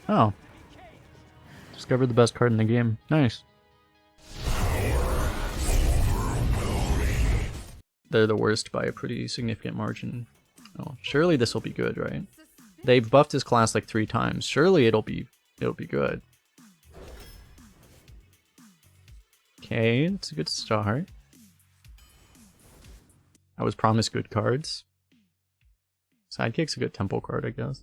Oh. Discovered the best card in the game. Nice. They're the worst by a pretty significant margin. Oh, surely this will be good, right? They've buffed his class like 3 times. Surely it'll be good. Okay, it's a good start. I was promised good cards. Sidekick's a good temple card, I guess.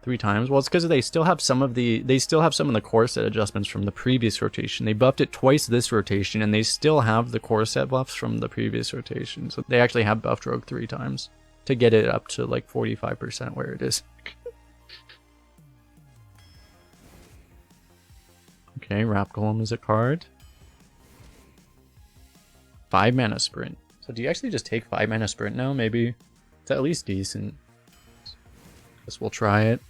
3 times. Well, it's because they still have some of the core set adjustments from the previous rotation. They buffed it twice this rotation, and they still have the core set buffs from the previous rotation. So they actually have buffed Rogue 3 times to get it up to like 45% where it is. Okay, Rap Golem is a card. 5 mana sprint. So do you actually just take 5 mana sprint now? Maybe it's at least decent. Guess we'll try it.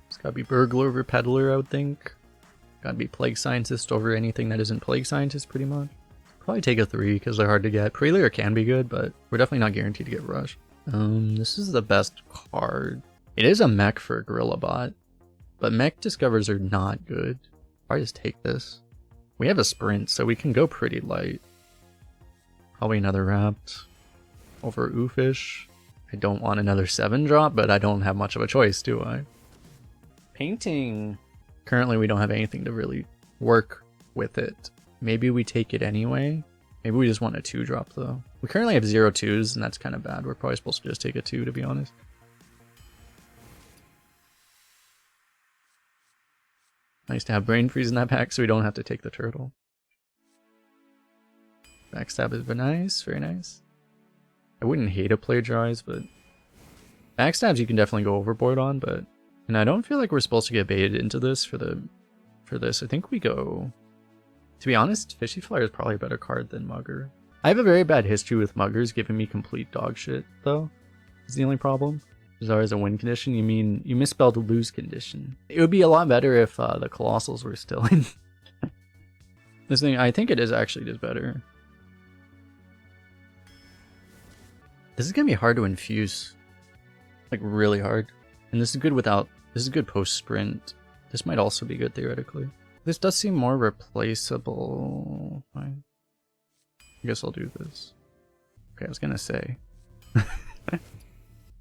It's gotta be Burglar over Peddler, I would think. Gotta be Plague Scientist over anything that isn't Plague Scientist, pretty much. Probably take a 3 because they're hard to get. Prelayer can be good, but we're definitely not guaranteed to get Rush. This is the best card. It is a mech for a Gorilla Bot, but mech discovers are not good. Probably just take this. We have a sprint, so we can go pretty light. Probably another Wrapped over Oofish. I don't want another 7-drop, but I don't have much of a choice, do I? Painting. Currently, we don't have anything to really work with it. Maybe we take it anyway. Maybe we just want a 2-drop, though. We currently have 0 2s, and that's kind of bad. We're probably supposed to just take a 2, to be honest. Nice to have Brain Freeze in that pack, so we don't have to take the turtle. Backstab is nice, very nice. I wouldn't hate a Plagiarize, but backstabs you can definitely go overboard on, but and I don't feel like we're supposed to get baited into this for this. I think we go, to be honest, Fishy Flyer is probably a better card than Mugger. I have a very bad history with Muggers giving me complete dog shit, though. Is the only problem. There's always a win condition. You mean you misspelled lose condition. It would be a lot better if the Colossals were still in. This thing, I think it is actually just better. This is gonna be hard to infuse, like really hard. And this is good without. This is good post sprint. This might also be good theoretically. This does seem more replaceable. Fine. I guess I'll do this. Okay, I was gonna say.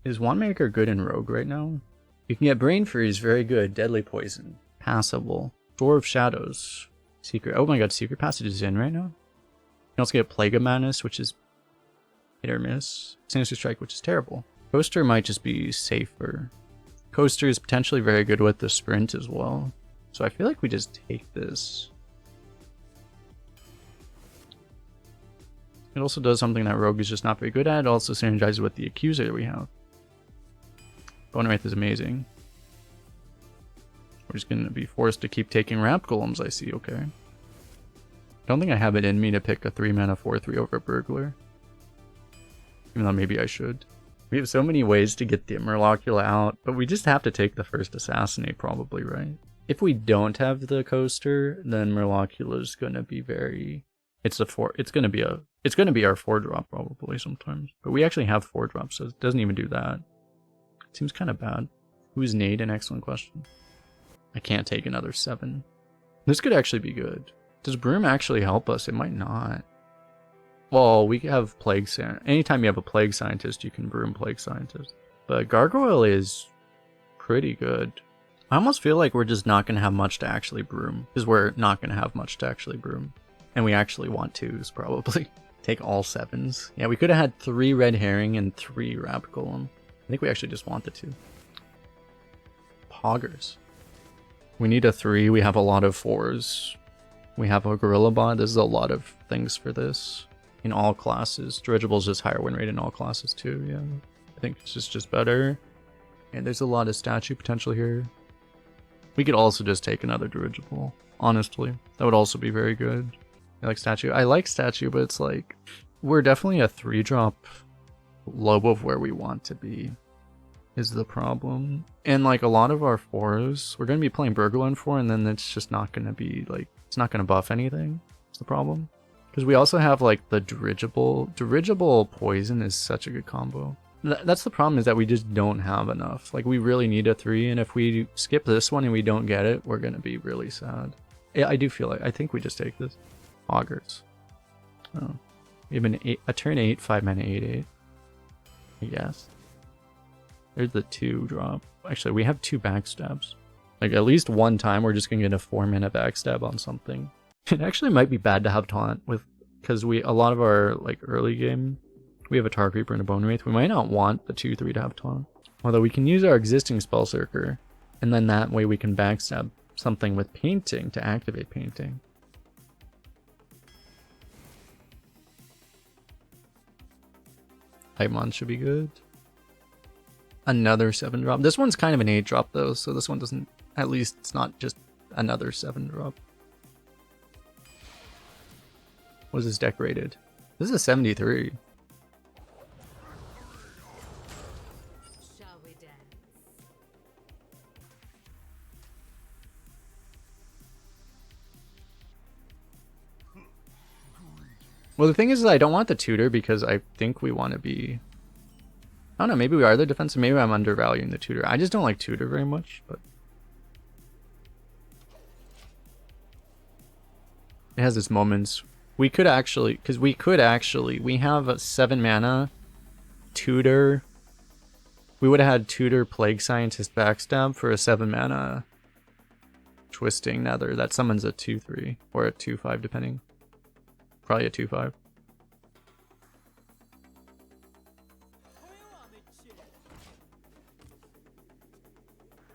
Is Wandmaker good in Rogue right now? You can get Brain Freeze, very good. Deadly Poison, passable. Door of Shadows, Secret. Oh my god, Secret Passage is in right now. You can also get Plague of Madness, which is hit or miss. Sinister Strike, which is terrible. Coaster might just be safer. Coaster is potentially very good with the sprint as well. So I feel like we just take this. It also does something that Rogue is just not very good at. It also synergizes with the Accuser that we have. Bone Wraith is amazing. We're just going to be forced to keep taking Wrapped Golems, I see, okay. I don't think I have it in me to pick a 3-mana 4/3 over Burglar. Even though maybe I should. We have so many ways to get the Murloc out, but we just have to take the first Assassinate probably, right? If we don't have the Coaster, then Murloc is going to be very... It's going to be our 4-drop probably sometimes. But we actually have 4-drops, so it doesn't even do that. It seems kind of bad. Who's Nate? An excellent question. I can't take another 7. This could actually be good. Does Broom actually help us? It might not. Well, we have Plague Scientist. Anytime you have a Plague Scientist, you can Broom Plague Scientist. But Gargoyle is pretty good. I almost feel like we're just not going to have much to actually Broom. Because we're not going to have much to actually Broom. And we actually want 2s, probably. Take all 7s. Yeah, we could have had 3 Red Herring and 3 Wrapped Golem. I think we actually just want the 2. Poggers. We need a 3. We have a lot of 4s. We have a Gorilla Bot. This is a lot of things for this. In all classes. Dirigible is just higher win rate in all classes too, yeah. I think it's just better. And there's a lot of statue potential here. We could also just take another Dirigible. Honestly. That would also be very good. I like statue. I like statue, but it's like... We're definitely a 3-drop low of where we want to be. Is the problem. And like a lot of our 4s, we're going to be playing Burglar in 4, and then it's just not going to be like... It's not going to buff anything. That's the problem. Because we also have like the Dirigible. Dirigible Poison is such a good combo. That's the problem, is that we just don't have enough. Like, we really need a 3, and if we skip this one and we don't get it, we're gonna be really sad. Yeah, I do feel like, I think we just take this. Augers. Oh. We have a turn 8, 5 mana 8/8. I guess. There's the 2 drop. Actually, we have 2 backstabs. Like, at least one time we're just gonna get a 4 mana backstab on something. It actually might be bad to have taunt with, because a lot of our like early game, we have a Tar Creeper and a Bone Wraith. We might not want the 2/3 to have taunt. Although we can use our existing Spell Circer, and then that way we can backstab something with painting to activate painting. Mon should be good. Another 7 drop. This one's kind of an 8 drop though, so this one doesn't, at least it's not just another 7 drop. What is this decorated? This is a 73. Shall we dance? Well, the thing is I don't want the tutor because I think we want to be... I don't know, maybe we are the defensive, maybe I'm undervaluing the tutor. I just don't like tutor very much, but... It has its moments. We could actually, because we have a 7 mana tutor. We would have had tutor Plague Scientist backstab for a 7 mana Twisting Nether. That summons a 2/3 or a 2/5 depending. Probably a 2/5.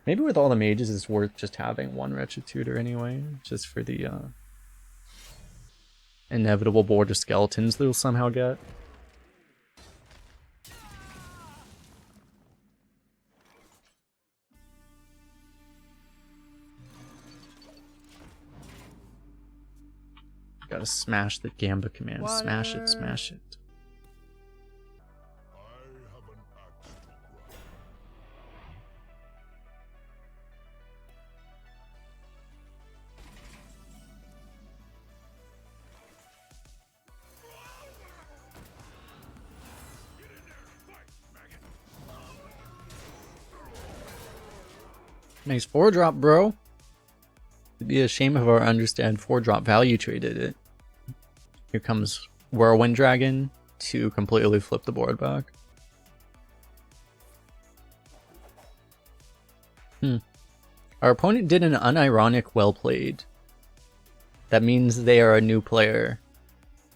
Maybe with all the mages it's worth just having one Wretched Tutor anyway, just for the inevitable board of skeletons they'll somehow get. Gotta smash the Gamba command. Water. Smash it, smash it. Nice 4-drop, bro. It'd be a shame if our understand 4-drop value traded it. Here comes Whirlwind Dragon to completely flip the board back. Our opponent did an unironic well played. That means they are a new player.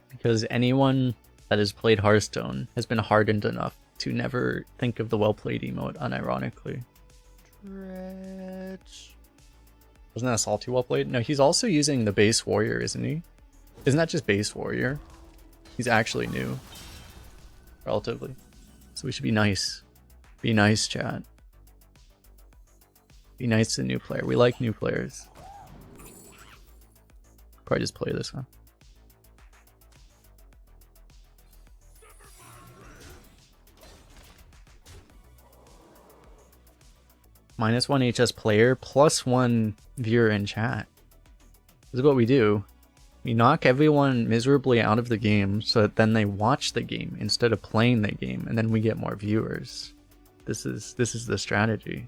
Because anyone that has played Hearthstone has been hardened enough to never think of the well played emote unironically. Wasn't that salty well played? No, he's also using the base warrior, isn't he? Isn't that just base warrior? He's actually new. Relatively. So we should be nice. Be nice, chat. Be nice to new player. We like new players. Probably just play this, huh? -1 HS player, +1 viewer in chat. This is what we do. We knock everyone miserably out of the game so that then they watch the game instead of playing the game, and then we get more viewers. This is the strategy.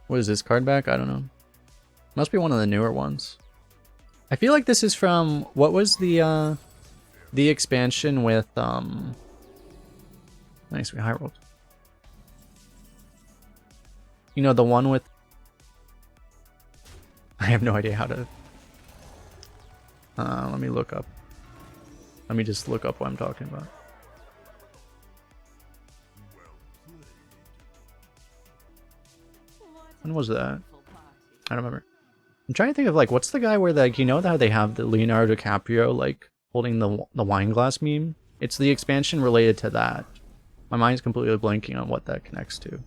What is this card back? I don't know. Must be one of the newer ones. I feel like this is from, what was the expansion with nice, we high rolled. You know, the one with, I have no idea how to let me look up. Let me just look up what I'm talking about. When was that? I don't remember. I'm trying to think of, like, what's the guy where, like, you know how they have the Leonardo DiCaprio, like, holding the wine glass meme? It's the expansion related to that. My mind's completely blanking on what that connects to.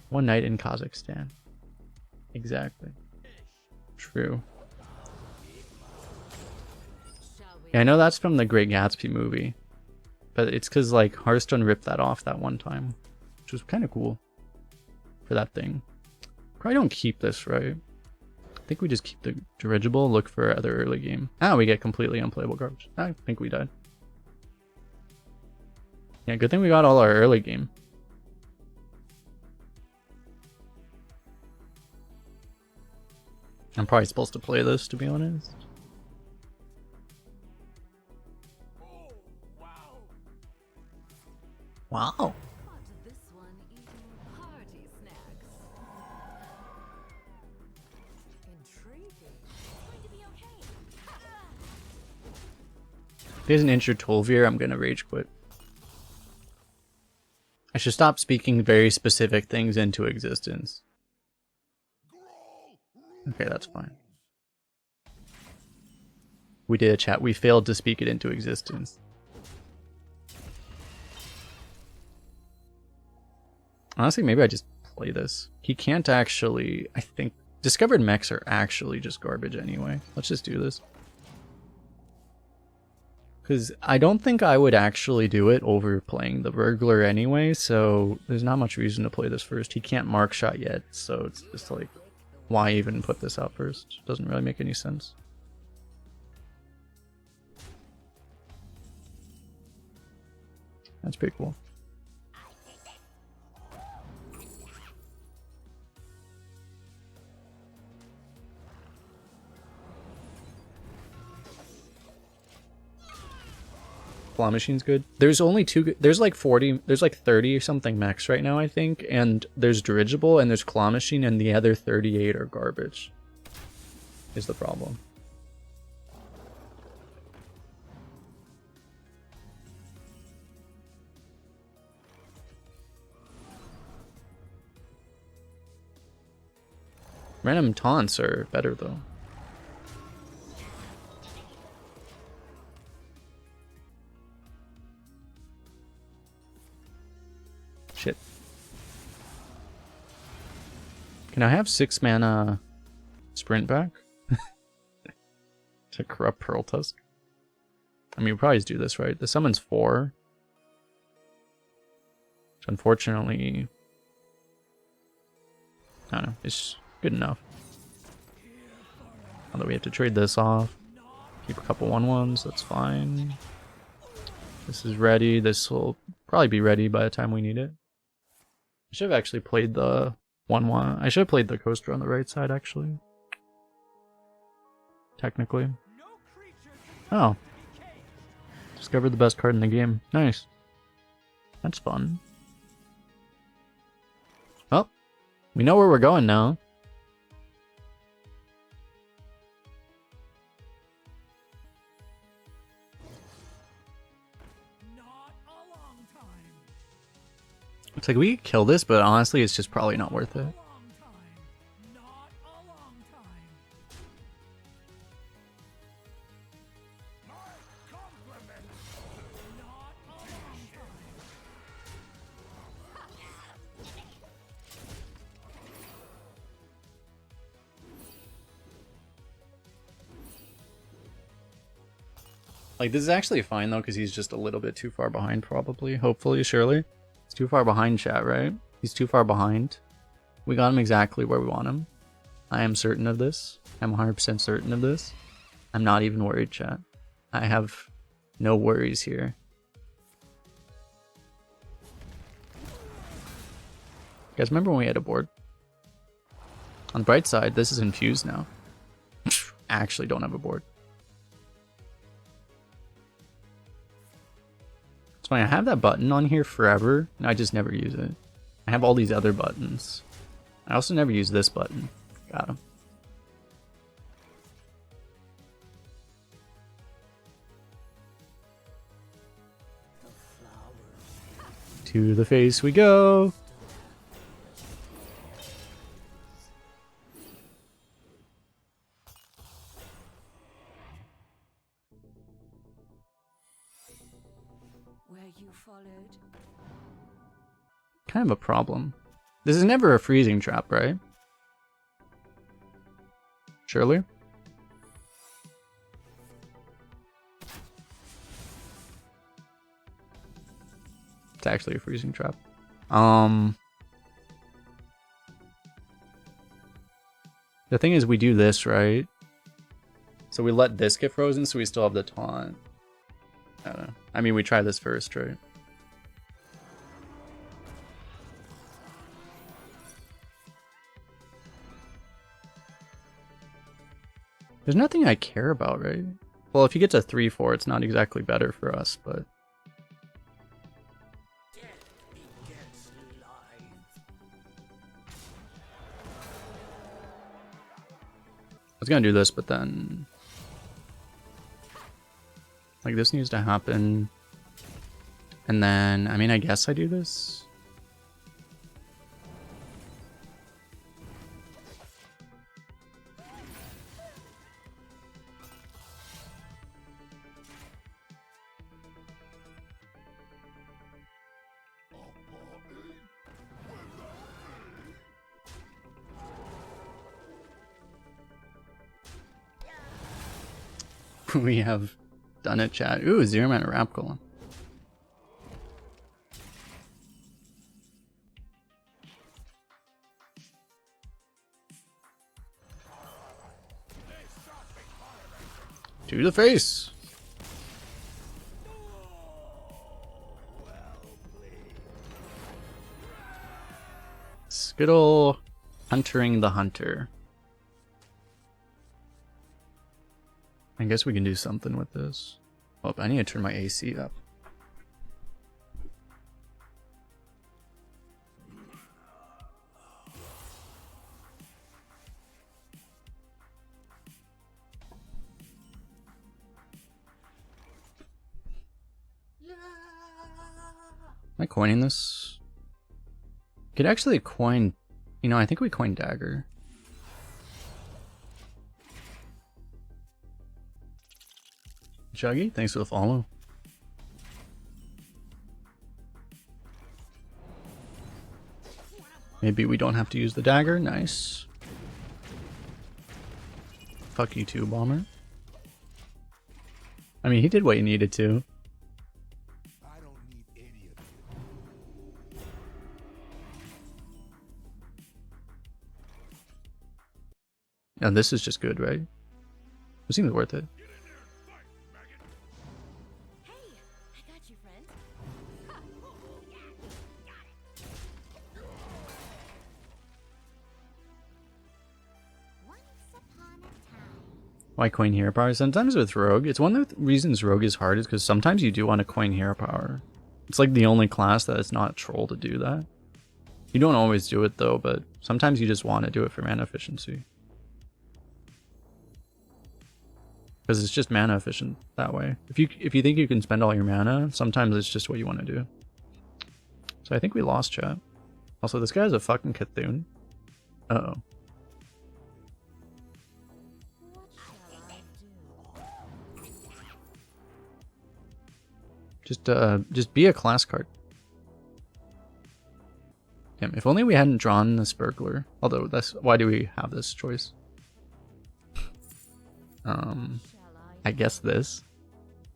One night in Kazakhstan. Exactly. True. Yeah, I know that's from the Great Gatsby movie. But it's because, like, Hearthstone ripped that off that one time. Which was kind of cool. For that thing. Probably don't keep this, right? I think we just keep the dirigible, look for other early game. Ah, we get completely unplayable garbage. I think we died. Yeah, good thing we got all our early game. I'm probably supposed to play this, to be honest. Wow. On to this one eating party snacks. Intriguing. It's going to be okay. If there's an injured Tolvier, I'm gonna rage quit. I should stop speaking very specific things into existence. Okay, that's fine. We did a chat. We failed to speak it into existence. Honestly, maybe I just play this. He can't actually... I think... Discovered mechs are actually just garbage anyway. Let's just do this. Because I don't think I would actually do it over playing the Burglar anyway, so there's not much reason to play this first. He can't mark shot yet, so it's just like... Why even put this out first? Doesn't really make any sense. That's pretty cool. Claw machine's good. There's only two. There's like 40. There's like 30 or something mechs right now, I think. And there's dirigible and there's claw machine, and the other 38 are garbage. Is the problem. Random taunts are better though. Shit. Can I have 6 mana sprint back? To corrupt Pearl Tusk? I mean, we probably just do this, right? The summon's 4. Which unfortunately... I don't know, it's good enough. Although we have to trade this off. Keep a couple 1/1s, that's fine. This is ready. This will probably be ready by the time we need it. I should have actually played the 1/1. I should have played the coaster on the right side, actually. Technically. Oh. Discovered the best card in the game. Nice. That's fun. Oh. We know where we're going now. It's like we could kill this, but honestly, it's just probably not worth it. Like, this is actually fine though, because he's just a little bit too far behind, probably. Hopefully, surely. He's too far behind, chat, right? He's too far behind. We got him exactly where we want him. I am certain of this. I'm 100% certain of this. I'm not even worried, chat. I have no worries here. You guys remember when we had a board? On the bright side, this is infused now. I actually don't have a board. It's funny, I have that button on here forever, and I just never use it. I have all these other buttons. I also never use this button. Got him. To the face we go! Kind of a problem. This is never a freezing trap, right? Surely? It's actually a freezing trap. The thing is, we do this, right? So we let this get frozen, so we still have the taunt. I don't know. I mean, we try this first, right? There's nothing I care about, right? Well, if he gets a 3-4, it's not exactly better for us, but... I was gonna do this, but then... Like, this needs to happen. And then, I mean, I guess I do this. We have done it, chat. Ooh, 0-mana Wrap Golem. To the face. Skittle huntering the hunter. I guess we can do something with this. Oh, I need to turn my AC up. Am I coining this? Could actually coin... You know, I think we coin Dagger. Chuggy, thanks for the follow. Maybe we don't have to use the dagger. Nice. Fuck you too, Bomber. I mean, he did what he needed to. I don't need any of you. Now this is just good, right? It seems worth it. Hey, I got you, friend. Once upon a time. Why coin hero power? Sometimes with Rogue, it's one of the reasons Rogue is hard is because sometimes you do want to coin hero power. It's like the only class that is not troll to do that. You don't always do it though, but sometimes you just want to do it for mana efficiency. Because it's just mana efficient that way. If you think you can spend all your mana, sometimes it's just what you want to do. So I think we lost, chat. Also, this guy's a fucking Cthulhu. Uh-oh. What shall I do? Just be a class card. Damn, if only we hadn't drawn this burglar. Although that's why do we have this choice? I guess this.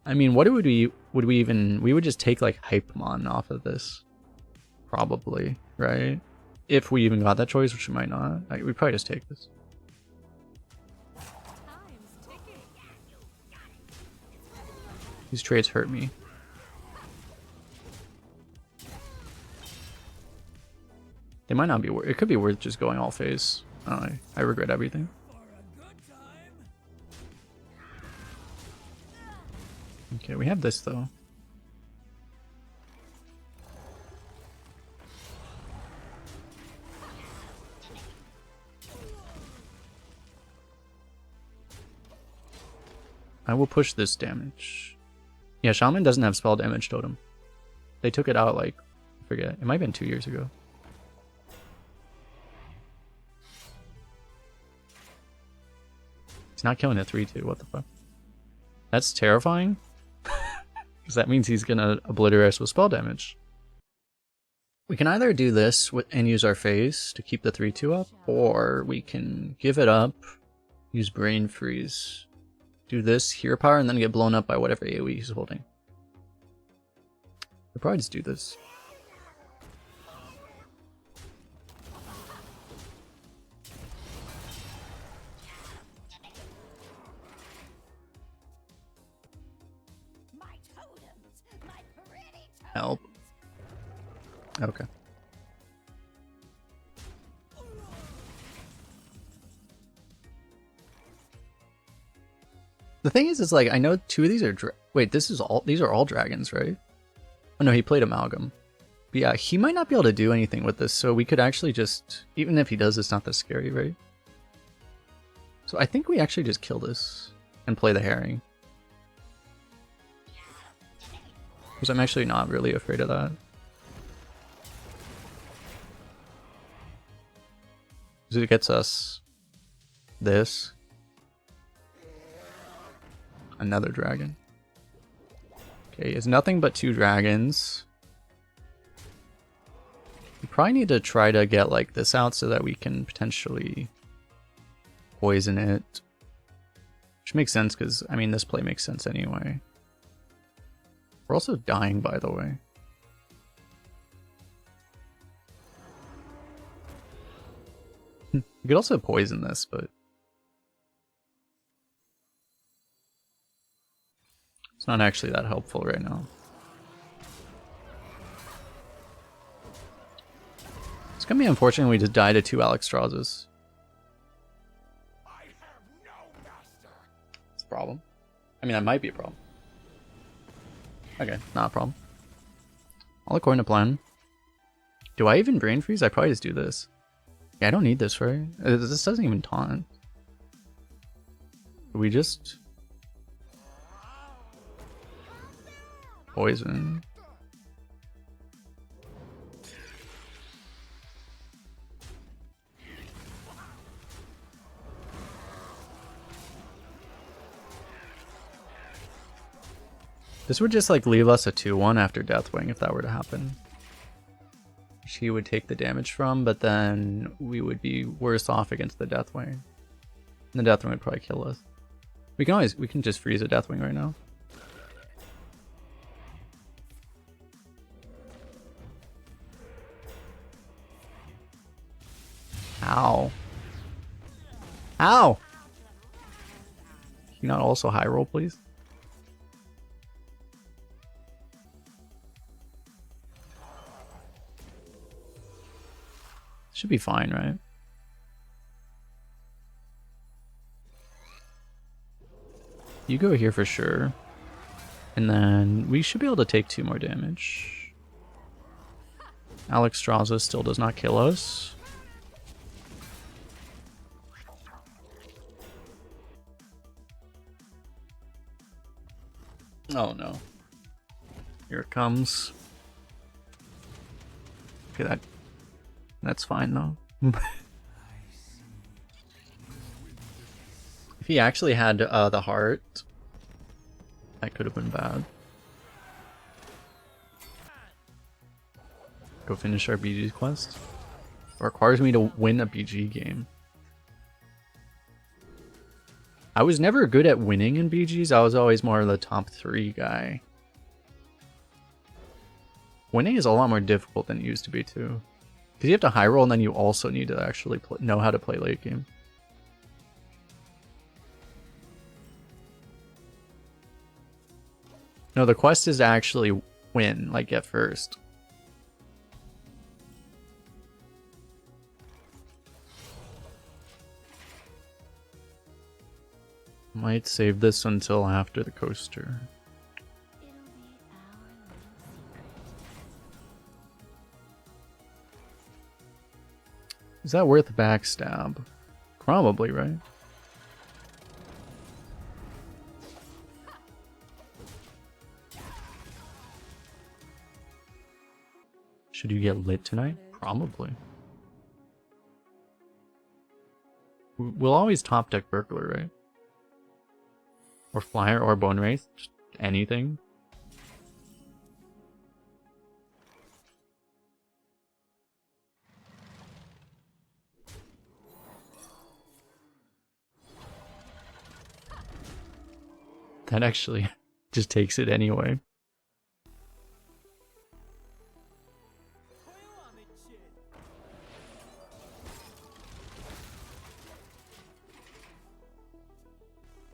I mean, what would we even, we would just take like Hypemon off of this. Probably, right? If we even got that choice, which we might not. We'd probably just take this. Time's ticking. These trades hurt me. They might not be worth, it could be worth just going all face. I regret everything. Okay, we have this though. I will push this damage. Yeah, Shaman doesn't have spell damage totem. They took it out like, I forget, it might have been 2 years ago. He's not killing a 3-2, what the fuck? That's terrifying. Because that means he's gonna obliterate us with spell damage. We can either do this and use our phase to keep the 3-2 up, or we can give it up, use Brain Freeze, do this, hero power, and then get blown up by whatever AoE he's holding. We'll probably just do this. Help. Okay. The thing is like, I know 2 of these are wait, these are all dragons, right? Oh no, he played Amalgam. But yeah, he might not be able to do anything with this, so we could actually just, even if he does, it's not that scary, right? So I think we actually just kill this and play the herring. Because I'm actually not really afraid of that. Because it gets us this. Another dragon. Okay, it's nothing but 2 dragons. We probably need to try to get like this out so that we can potentially poison it. Which makes sense because, I mean, this play makes sense anyway. We're also dying, by the way. We could also poison this, but it's not actually that helpful right now. It's gonna be unfortunate we just die to 2 Alexstraszes. I have no master. It's a problem. I mean, that might be a problem. Okay, not a problem. All according to plan. Do I even brain freeze? I probably just do this. Yeah, I don't need this, right? This doesn't even taunt. We just poison. This would just like leave us a 2-1 after Deathwing if that were to happen. She would take the damage from, but then we would be worse off against the Deathwing. And the Deathwing would probably kill us. We can just freeze a Deathwing right now. Ow. Ow! Can you not also high roll, please? Should be fine, right? You go here for sure. And then we should be able to take 2 more damage. Alexstrasza still does not kill us. Oh no. Here it comes. Okay, that's fine though. If he actually had the heart, that could have been bad. Go finish our BG quest. It requires me to win a BG game. I was never good at winning in BGs. I was always more of the top 3 guy. Winning is a lot more difficult than it used to be too. Because you have to high roll and then you also need to actually know how to play late game. No, the quest is to actually win, like get first. Might save this until after the coaster. Is that worth backstab? Probably, right? Should you get lit tonight? Probably. We'll always top deck Burglar, right? Or Flyer or Bone Wraith. Just anything. That actually just takes it anyway.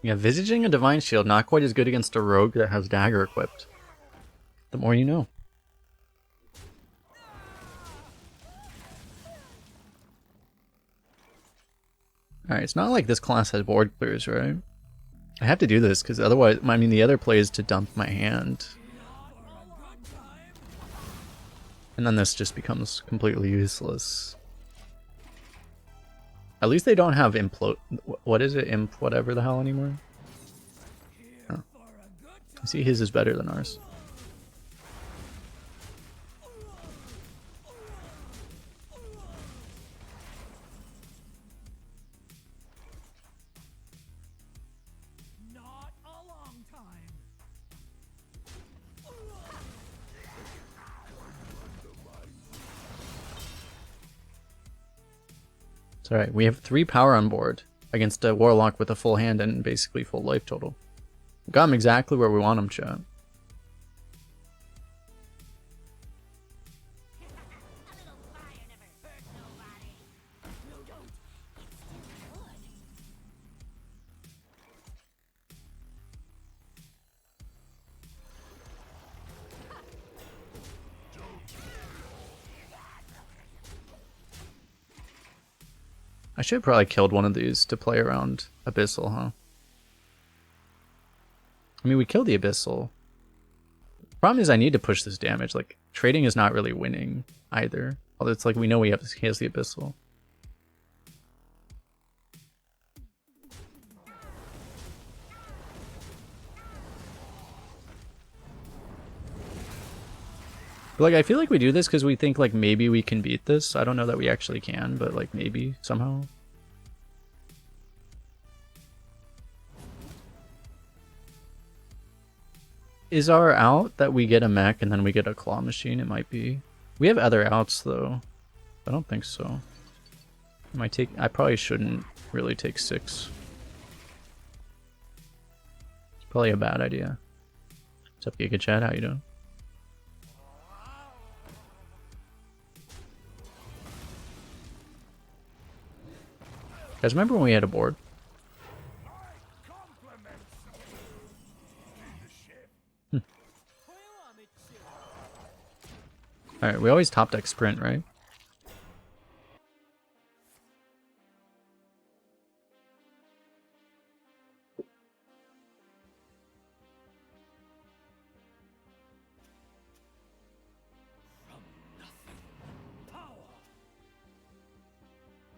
Yeah, Visaging a Divine Shield, not quite as good against a rogue that has dagger equipped. The more you know. Alright, it's not like this class has board clears, right? I have to do this, because otherwise, I mean, the other play is to dump my hand. And then this just becomes completely useless. At least they don't have implode. What is it? Imp whatever the hell anymore? Oh. I see his is better than ours. Not a long time. It's alright, we have 3 power on board against a warlock with a full hand and basically full life total. We got him exactly where we want him, chat. I should have probably killed one of these to play around Abyssal, huh? I mean, we killed the Abyssal. Problem is I need to push this damage. Like, trading is not really winning either. Although it's like we know he has the Abyssal. But like, I feel like we do this because we think like maybe we can beat this. I don't know that we actually can, but like maybe somehow. Is our out that we get a mech and then we get a claw machine? It might be. We have other outs though. I don't think so. I probably shouldn't really take 6. It's probably a bad idea. What's up, Giga Chat? How you doing? Guys, remember when we had a board? Alright, we always top deck sprint, right?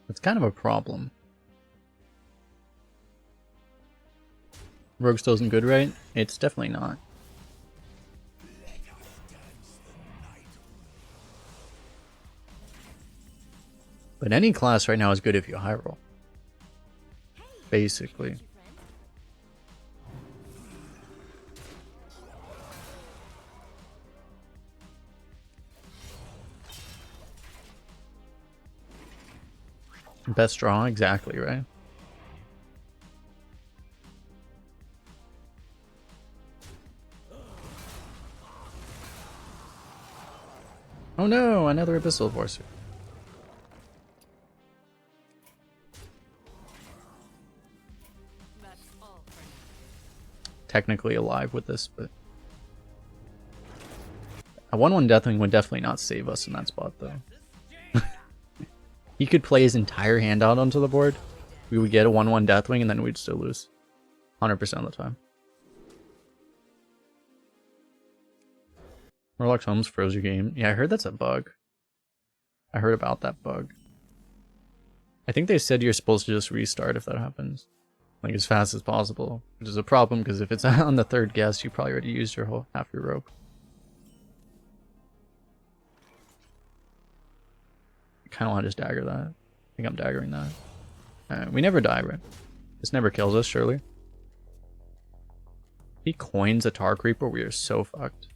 It's kind of a problem. Rogue still isn't good, right? It's definitely not. But any class right now is good if you high roll. Basically. Best draw, exactly, right? Oh no, another Abyssal Forcer. That's all for now. Technically alive with this, but a 1/1 Deathwing would definitely not save us in that spot, though. He could play his entire hand out onto the board. We would get a 1/1 Deathwing, and then we'd still lose. 100% of the time. Warlock's Homes froze your game. Yeah, I heard that's a bug. I heard about that bug. I think they said you're supposed to just restart if that happens. Like, as fast as possible. Which is a problem, because if it's on the 3rd guess, you probably already used your whole half your rope. I kind of want to just dagger that. I think I'm daggering that. We never die, right? This never kills us, surely. He coins a Tar Creeper, we are so fucked.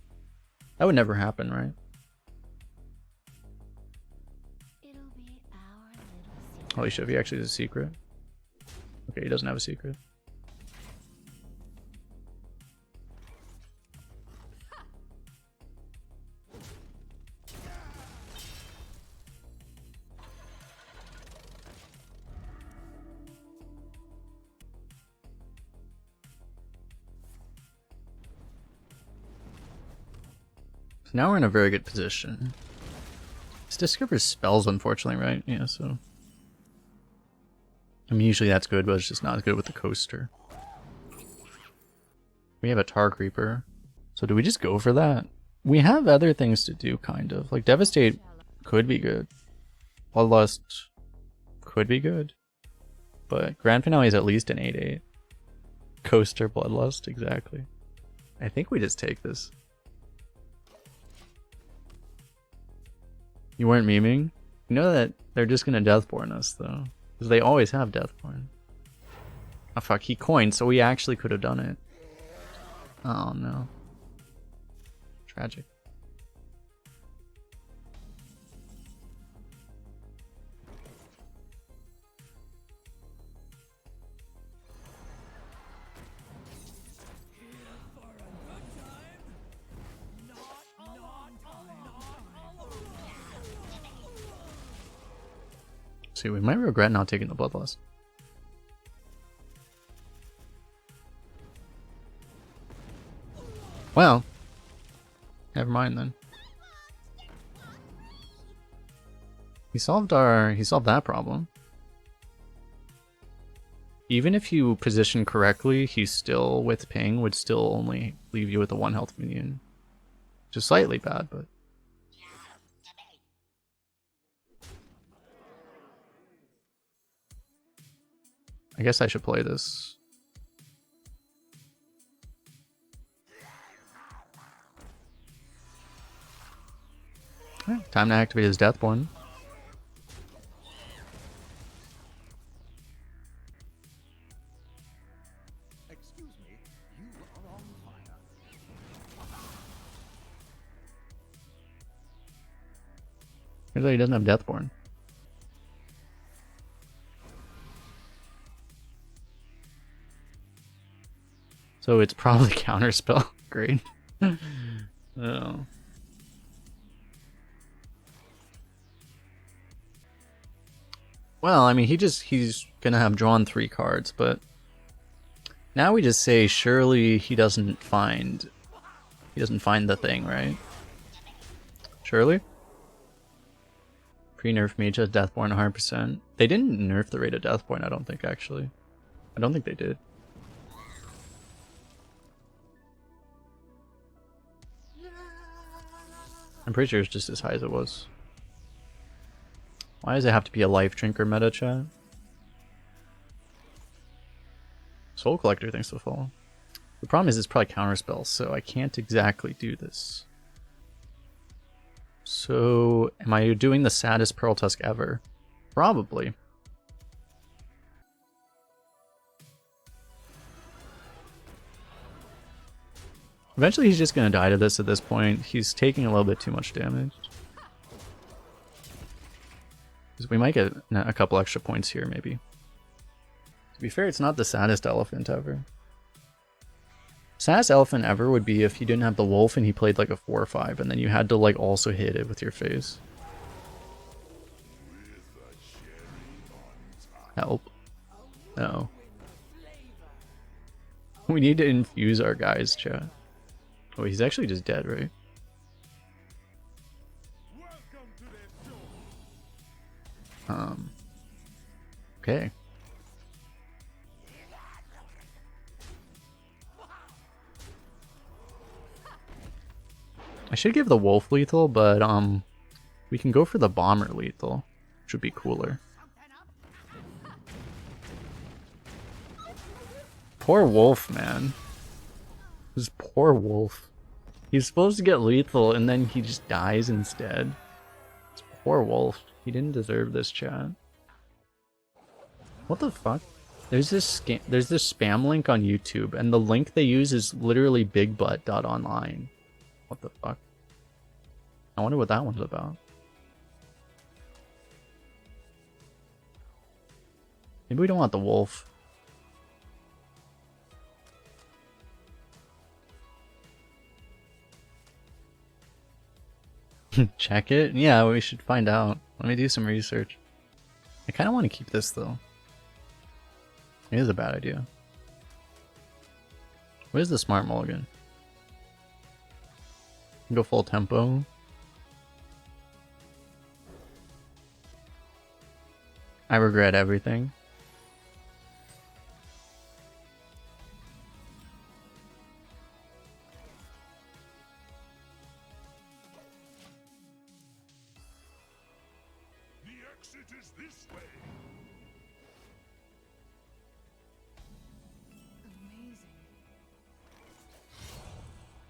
That would never happen, right? It'll be our little secret. Holy shit, if he actually has a secret. Okay, he doesn't have a secret. So now we're in a very good position. This discovers spells, unfortunately, right? Yeah, so I mean, usually that's good, but it's just not as good with the coaster. We have a Tar Creeper. So do we just go for that? We have other things to do, kind of. Like, Devastate could be good. Bloodlust could be good. But Grand Finale is at least an 8-8. Coaster, Bloodlust, exactly. I think we just take this. You weren't memeing? You know that they're just gonna Deathborn us, though. Because they always have Deathborn. Oh fuck, he coined, so we actually could have done it. Oh no. Tragic. See, we might regret not taking the Bloodlust. Well, never mind then. He solved that problem. Even if you position correctly, he still, with ping, would still only leave you with a 1 health minion. Which is slightly bad, but... I guess I should play this. Time to activate his Deathborn. Excuse me, you are on fire. Here's why he doesn't have Deathborn. So it's probably Counterspell. Great. Oh. Well, I mean, he's gonna have drawn 3 cards, but now we just say surely he doesn't find the thing, right? Surely? Pre-nerf mage has Deathborn 100%. They didn't nerf the rate of Deathborn, I don't think, actually. I don't think they did. I'm pretty sure it's just as high as it was. Why does it have to be a life drinker meta, chat? Soul Collector thinks to fall. The problem is it's probably counterspell, so I can't exactly do this. So, am I doing the saddest Pearl Tusk ever? Probably. Eventually he's just going to die to this at this point. He's taking a little bit too much damage. Because we might get a couple extra points here, maybe. To be fair, it's not the saddest elephant ever. Saddest elephant ever would be if he didn't have the wolf and he played like a 4 or 5, and then you had to like also hit it with your face. Help. No. We need to infuse our guys, chat. Oh, he's actually just dead, right? Okay. I should give the wolf lethal, but we can go for the bomber lethal, which would be cooler. Poor wolf, man. This poor wolf. He's supposed to get lethal and then he just dies instead. This poor wolf. He didn't deserve this, chat. What the fuck? There's this spam link on YouTube, and the link they use is literally bigbutt.online. What the fuck? I wonder what that one's about. Maybe we don't want the wolf. Check it? Yeah, we should find out. Let me do some research. I kind of want to keep this, though. It is a bad idea. Where's the smart mulligan? Go full tempo. I regret everything. exit is this way. Amazing.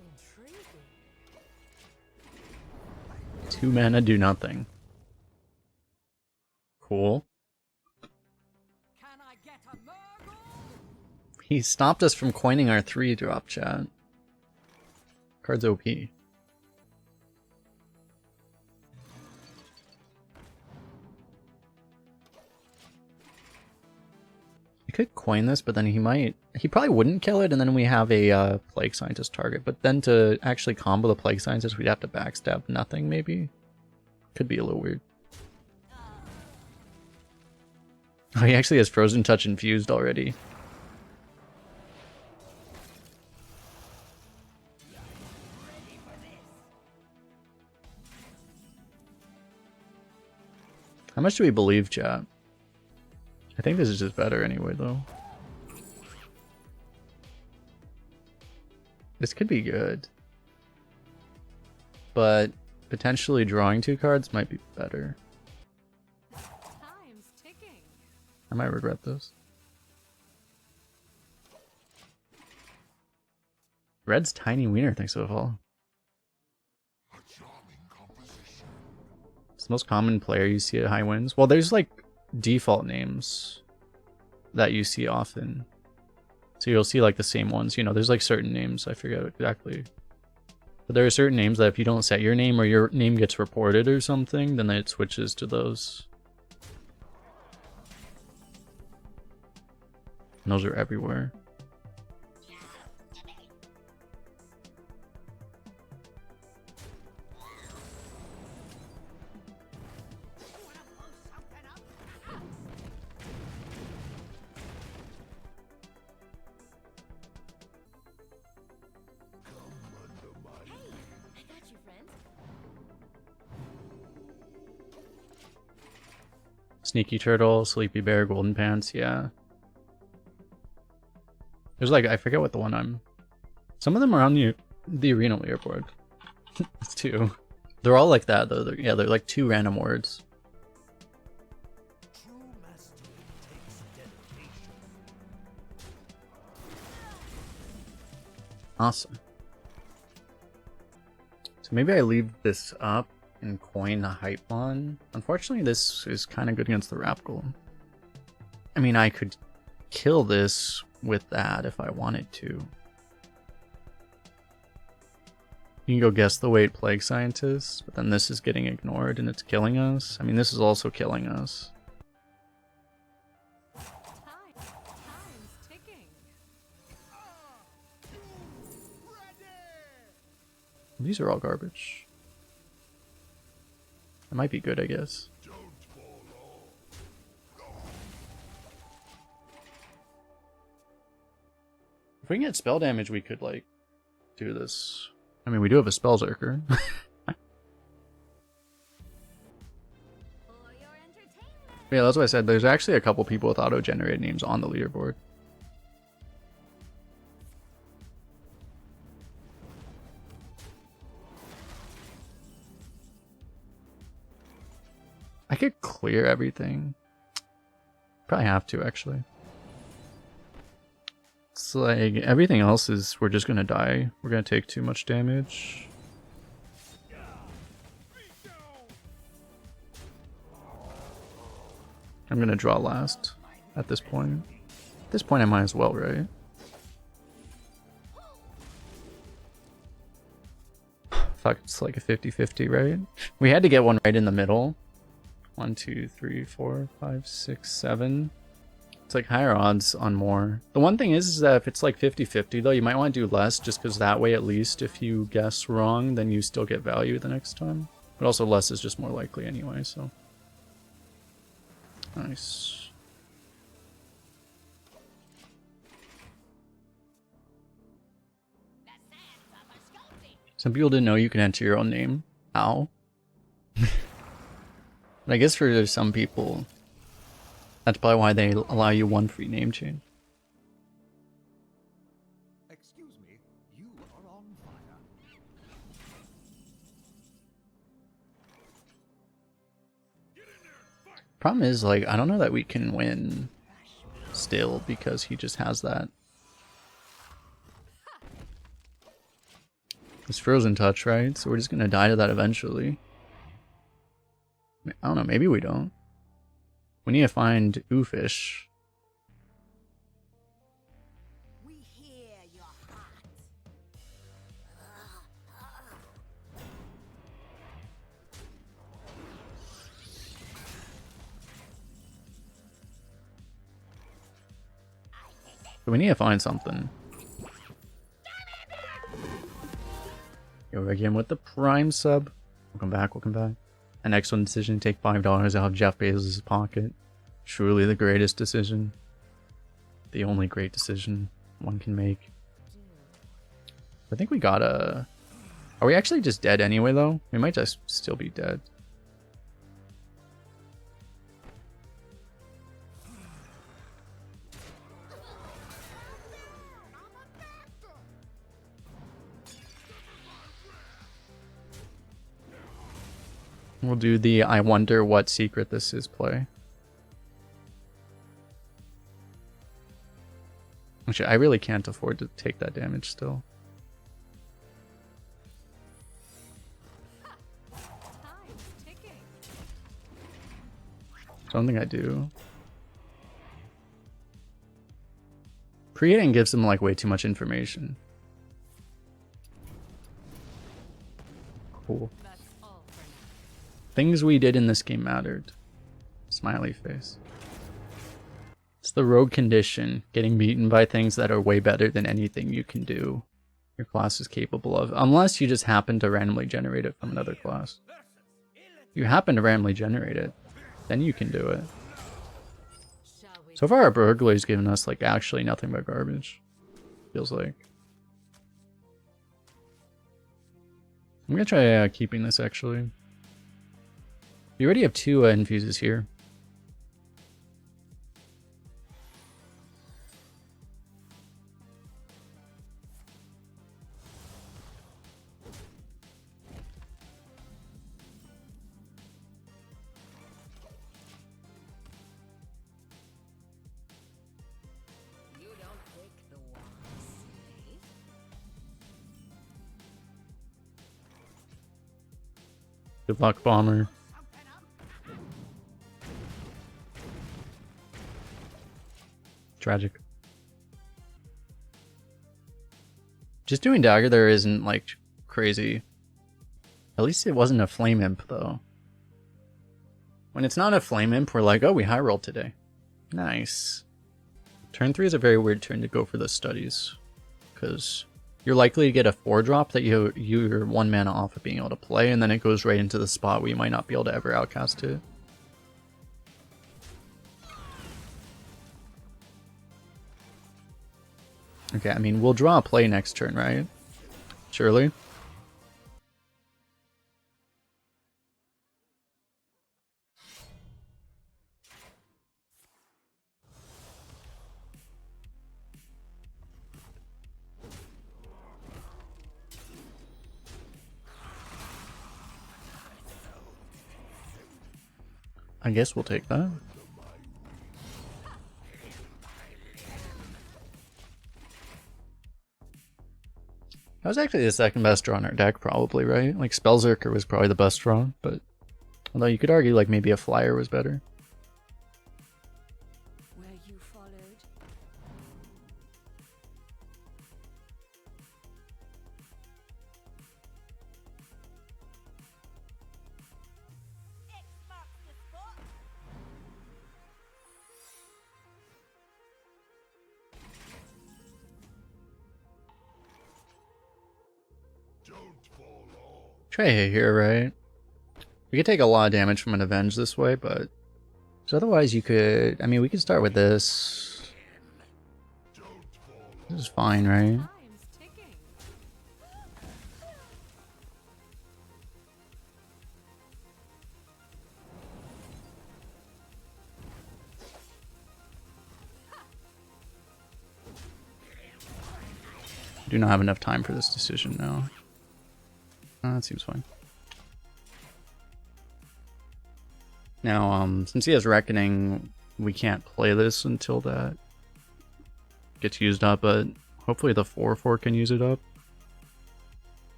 Intriguing. 2 mana, do nothing. Cool. Can I get a Murgle? He stopped us from coining our 3-drop, chat. Card's OP. He could coin this, but then he probably wouldn't kill it, and then we have a Plague Scientist target. But then to actually combo the Plague Scientist, we'd have to backstab nothing, maybe? Could be a little weird. Oh, he actually has Frozen Touch infused already. How much do we believe, chat? I think this is just better anyway, though. This could be good. But potentially drawing 2 cards might be better. Time's ticking. I might regret this. Red's Tiny Wiener thinks so all. A charming composition. It's the most common player you see at High Winds. Well, there's like default names that you see often. So you'll see like the same ones. You know, there's like certain names. I forget exactly. But there are certain names that if you don't set your name or your name gets reported or something, then it switches to those. And those are everywhere. I got you, friend. Sneaky Turtle, Sleepy Bear, Golden Pants, yeah. There's like, I forget what the one I'm... Some of them are on the arena leaderboard. It's 2. They're all like that though. Yeah, they're like 2 random words. True mastery takes dedication. Awesome. So maybe I leave this up and coin a Hype Mon. Unfortunately, this is kind of good against the Wrap Golem. I mean, I could kill this with that if I wanted to. You can go guess the weight Plague Scientist, but then this is getting ignored and it's killing us. I mean, this is also killing us. Time's ticking. These are all garbage. It might be good, I guess. Don't fall off. If we can get spell damage, we could, like, do this. I mean, we do have a Spellzerker. For your entertainment. Yeah, that's what I said. There's actually a couple people with auto-generated names on the leaderboard. I could clear everything. Probably have to, actually. It's like, everything else is, we're just gonna die. We're gonna take too much damage. I'm gonna draw last at this point. At this point I might as well, right? Fuck, it's like a 50-50, right? We had to get one right in the middle. 1, 2, 3, 4, 5, 6, 7. It's like higher odds on more. The one thing is that if it's like 50-50 though, you might want to do less just because that way at least if you guess wrong, then you still get value the next time. But also less is just more likely anyway, so. Nice. Some people didn't know you can enter your own name. Ow. But I guess for some people, that's probably why they allow you 1 free name change. Excuse me, you are on fire. Get in there, fight! Problem is, like, I don't know that we can win still because he just has that. It's frozen touch, right? So we're just gonna die to that eventually. I don't know, maybe we don't. We need to find Oofish. We hear your heart. So we need to find something. Yo, again with the Prime sub. Welcome back, welcome back. An excellent decision. Take $5 out of Jeff Bezos' pocket. Truly the greatest decision. The only great decision one can make. I think we got a... Are we actually just dead anyway, though? We might just still be dead. We'll do the I wonder what secret this is play. Actually, I really can't afford to take that damage still. Time's ticking. Don't think I do. Creating gives them like way too much information. Cool. That's all for now. Things we did in this game mattered. Smiley face. It's the rogue condition, getting beaten by things that are way better than anything you can do your class is capable of, unless you just happen to randomly generate it from another class. If you happen to randomly generate it, then you can do it. Shall we? So far our burglar's given us like actually nothing but garbage. Feels like. I'm gonna try keeping this actually. We already have 2 infuses here. You don't pick the ones, eh? Good luck, bomber. Tragic. Just doing dagger there isn't like crazy. At least it wasn't a flame imp though. When it's not a flame imp, we're like, oh, we high rolled today. Nice. Turn 3 is a very weird turn to go for the studies, because you're likely to get a 4-drop that you're 1 mana off of being able to play, and then it goes right into the spot where you might not be able to ever outcast it. Okay, I mean, we'll draw a play next turn, right? Surely? I guess we'll take that. That was actually the second best draw in our deck, probably, right? Like, Spellzerker was probably the best draw, but... Although you could argue, like, maybe a Flyer was better. Where you followed? X marks the spot. Don't fall off. Try a hit here, right? We could take a lot of damage from an Avenge this way, but... So otherwise you could... I mean, we could start with this. Don't fall off. This is fine, right? Time's ticking. Do not have enough time for this decision now. That seems fine. Now, since he has Reckoning, we can't play this until that gets used up, but hopefully the 4/4 can use it up.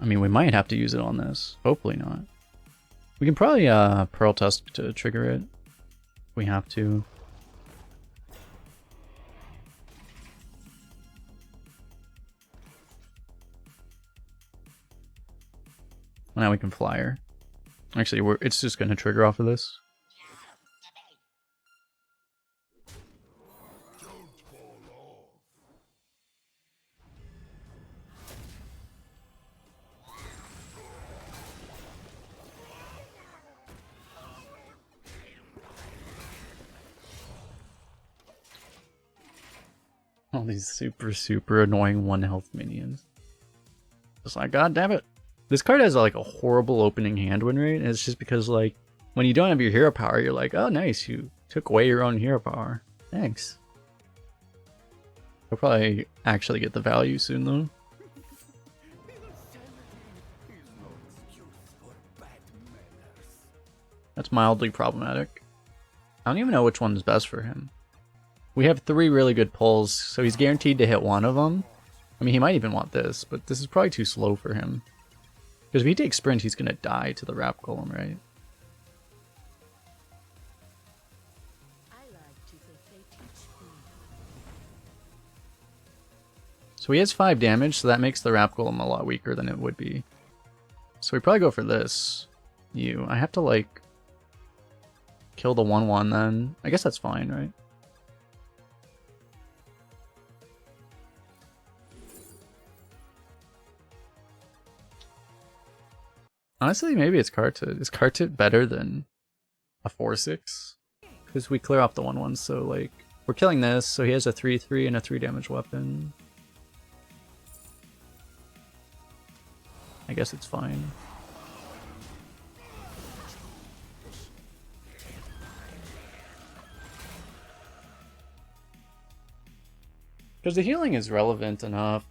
I mean, we might have to use it on this. Hopefully not. We can probably Pearl Tusk to trigger it. If we have to. Now we can Flyer. Actually, it's just going to trigger off of this. All these super annoying 1 health minions. It's like, god damn it. This card has like a horrible opening hand win rate, and it's just because like when you don't have your hero power, you're like, oh nice, you took away your own hero power. Thanks. We'll probably actually get the value soon though. That's mildly problematic. I don't even know which one's best for him. We have 3 really good pulls, so he's guaranteed to hit one of them. I mean, he might even want this, but this is probably too slow for him. Because if he takes Sprint, he's going to die to the Wrap Golem, right? So he has 5 damage, so that makes the Wrap Golem a lot weaker than it would be. So we probably go for this. I have to, like, kill the 1/1 then. I guess that's fine, right? Honestly, maybe it's Kartit. Is Kartit better than a 4/6? Because we clear off the 1/1, so like we're killing this, so he has a 3/3 and a 3 damage weapon. I guess it's fine. Because the healing is relevant enough.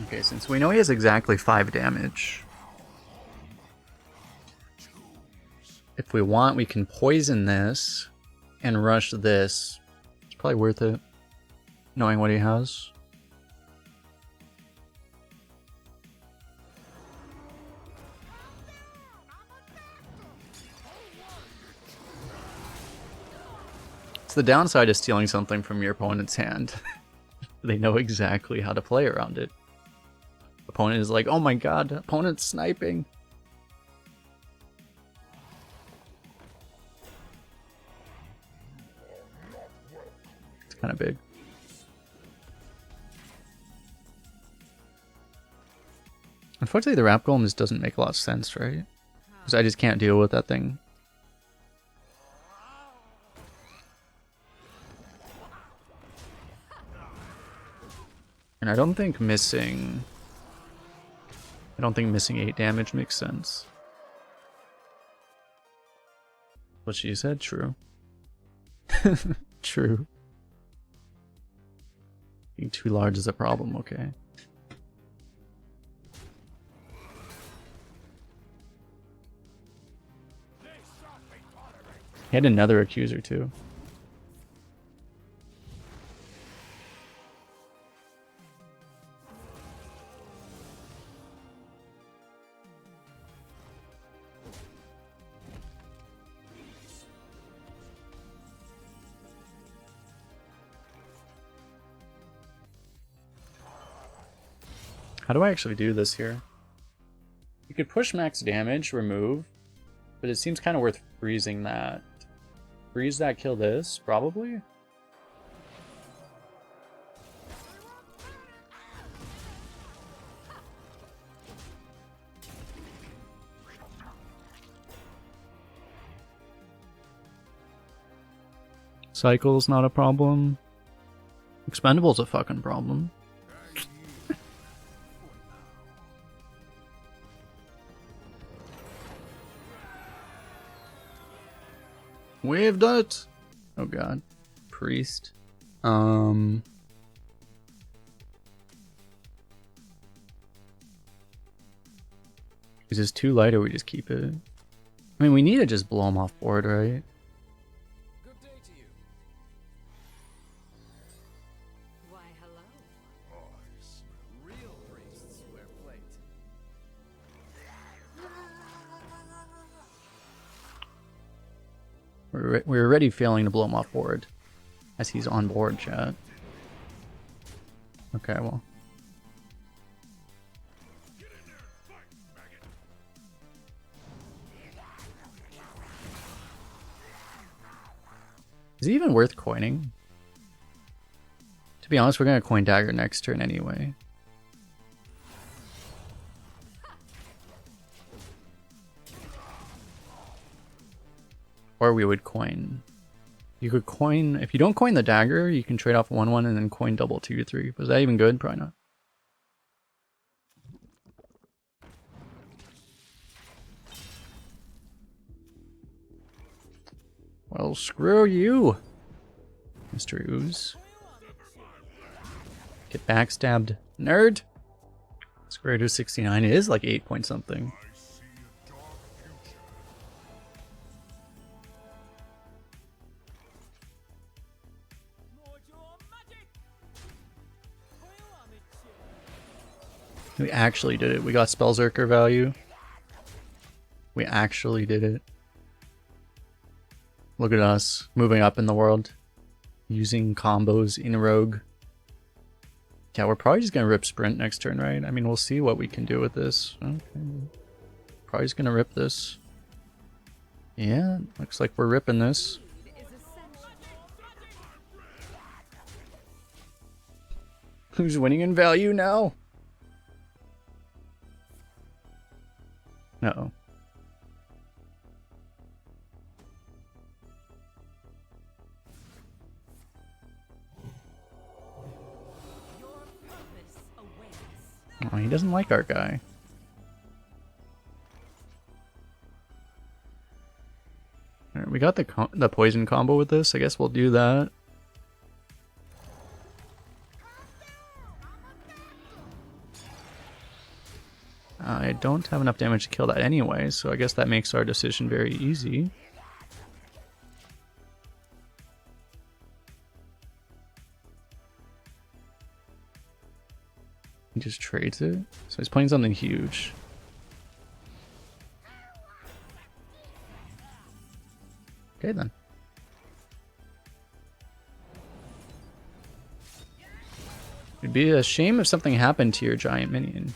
Okay, since we know he has exactly 5 damage, if we want, we can poison this and rush this. It's probably worth it, knowing what he has. It's the downside of stealing something from your opponent's hand. They know exactly how to play around it. Opponent is like, oh my god, opponent's sniping. It's kind of big. Unfortunately, the Wrap Golem just doesn't make a lot of sense, right? Because I just can't deal with that thing. And I don't think missing 8 damage makes sense. What she said, true. True. Being too large is a problem, okay. He had another accuser too. How do I actually do this here? You could push max damage, remove, but it seems kind of worth freezing that. Freeze that, kill this, probably? Cycle's not a problem. Expendable's a fucking problem. We've done it! Oh god. Priest. Is this too light or we just keep it? I mean, we need to just blow him off board, right? Good day to you. Why, hello. Oh, I smell. Real priests wear plate. We're already failing to blow him off board. As he's on board, chat. Okay, well. Is it even worth coining? To be honest, we're gonna coin dagger next turn anyway. Or we would coin. You could coin, if you don't coin the dagger, you can trade off 1/1 and then coin double 2/3. Was that even good? Probably not. Well, screw you, Mr. Ooze. Get backstabbed, nerd. Square root of 69. It is like 8 point something. We actually did it. We got Spellzerker value. We actually did it. Look at us, moving up in the world. Using combos in Rogue. Yeah, we're probably just gonna rip Sprint next turn, right? I mean, we'll see what we can do with this. Okay. Probably just gonna rip this. Yeah, looks like we're ripping this. Is essential. Who's winning in value now? Uh-oh. Your purpose awaits. Oh, he doesn't like our guy. Alright, we got the poison combo with this. I guess we'll do that. I don't have enough damage to kill that anyway, so I guess that makes our decision very easy. He just trades it. So he's playing something huge. Okay then. It'd be a shame if something happened to your giant minion.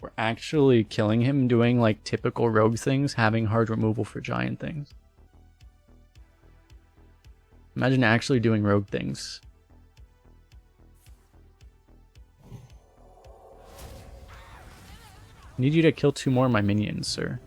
We're actually killing him doing like typical rogue things, having hard removal for giant things. Imagine actually doing rogue things. Need you to kill 2 more of my minions, sir.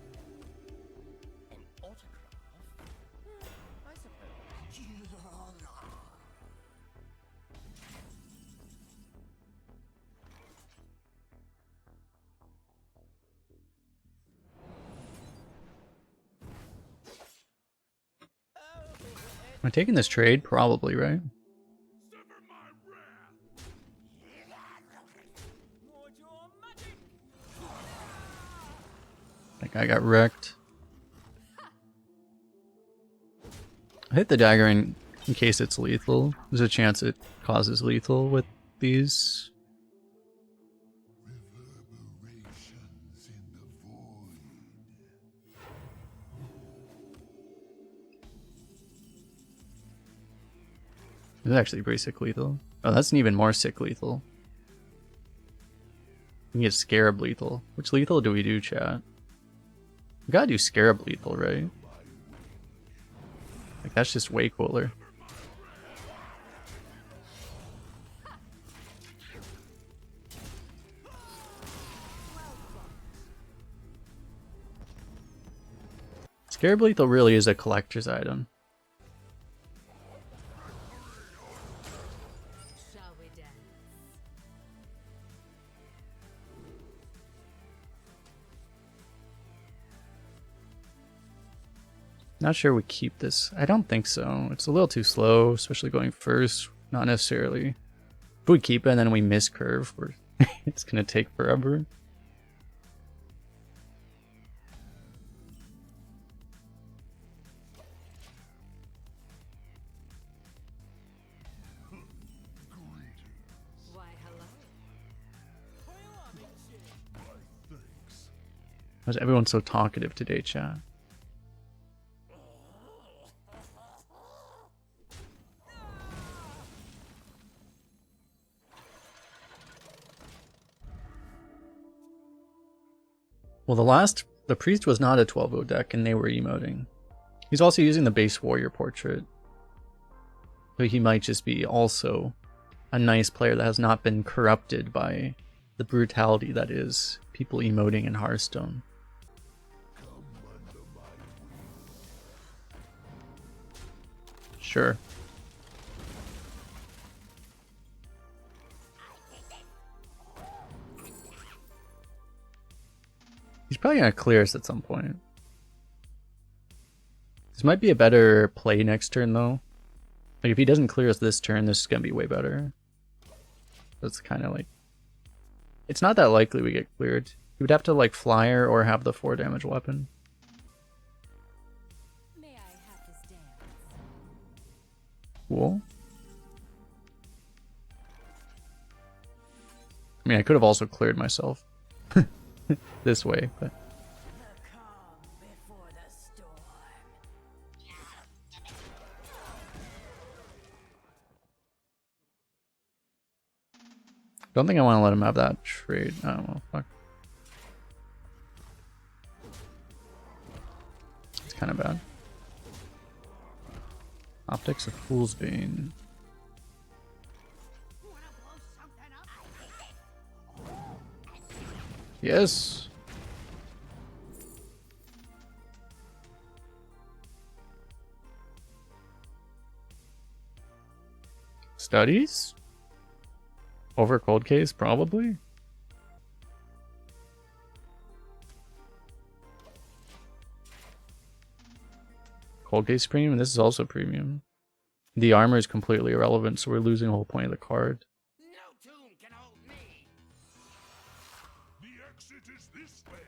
Am I taking this trade? Probably, right? That guy got wrecked. I hit the dagger in case it's lethal. There's a chance it causes lethal with these. Reverberations in the void. This is actually pretty sick lethal. Oh, that's an even more sick lethal. We can get Scarab lethal. Which lethal do we do, chat? We gotta do Scarab lethal, right? Like, that's just way cooler. Scarab lethal really is a collector's item. Shall we dance? Not sure we keep this. I don't think so. It's a little too slow, especially going first. Not necessarily. If we keep it and then we miss curve, it's gonna take forever. Why, hello. Why is everyone so talkative today, chat? Well, the priest was not a 12-0 deck, and they were emoting. He's also using the base warrior portrait. So he might just be also a nice player that has not been corrupted by the brutality that is people emoting in Hearthstone. Sure. He's probably gonna clear us at some point. This might be a better play next turn though. Like if he doesn't clear us this turn, this is gonna be way better. That's kind of like... It's not that likely we get cleared. He would have to like flyer or have the 4 damage weapon. May I have this dance? Cool. I mean, I could have also cleared myself this way, but... The calm before the storm. Don't think I want to let him have that trade. I don't know. Fuck. It's kind of bad. Optics of Fool's Bane. Yes. Studies? Over Cold Case, probably. Cold Case premium, and this is also premium. The armor is completely irrelevant, so we're losing the whole point of the card. No tomb can hold me. The exit is this way.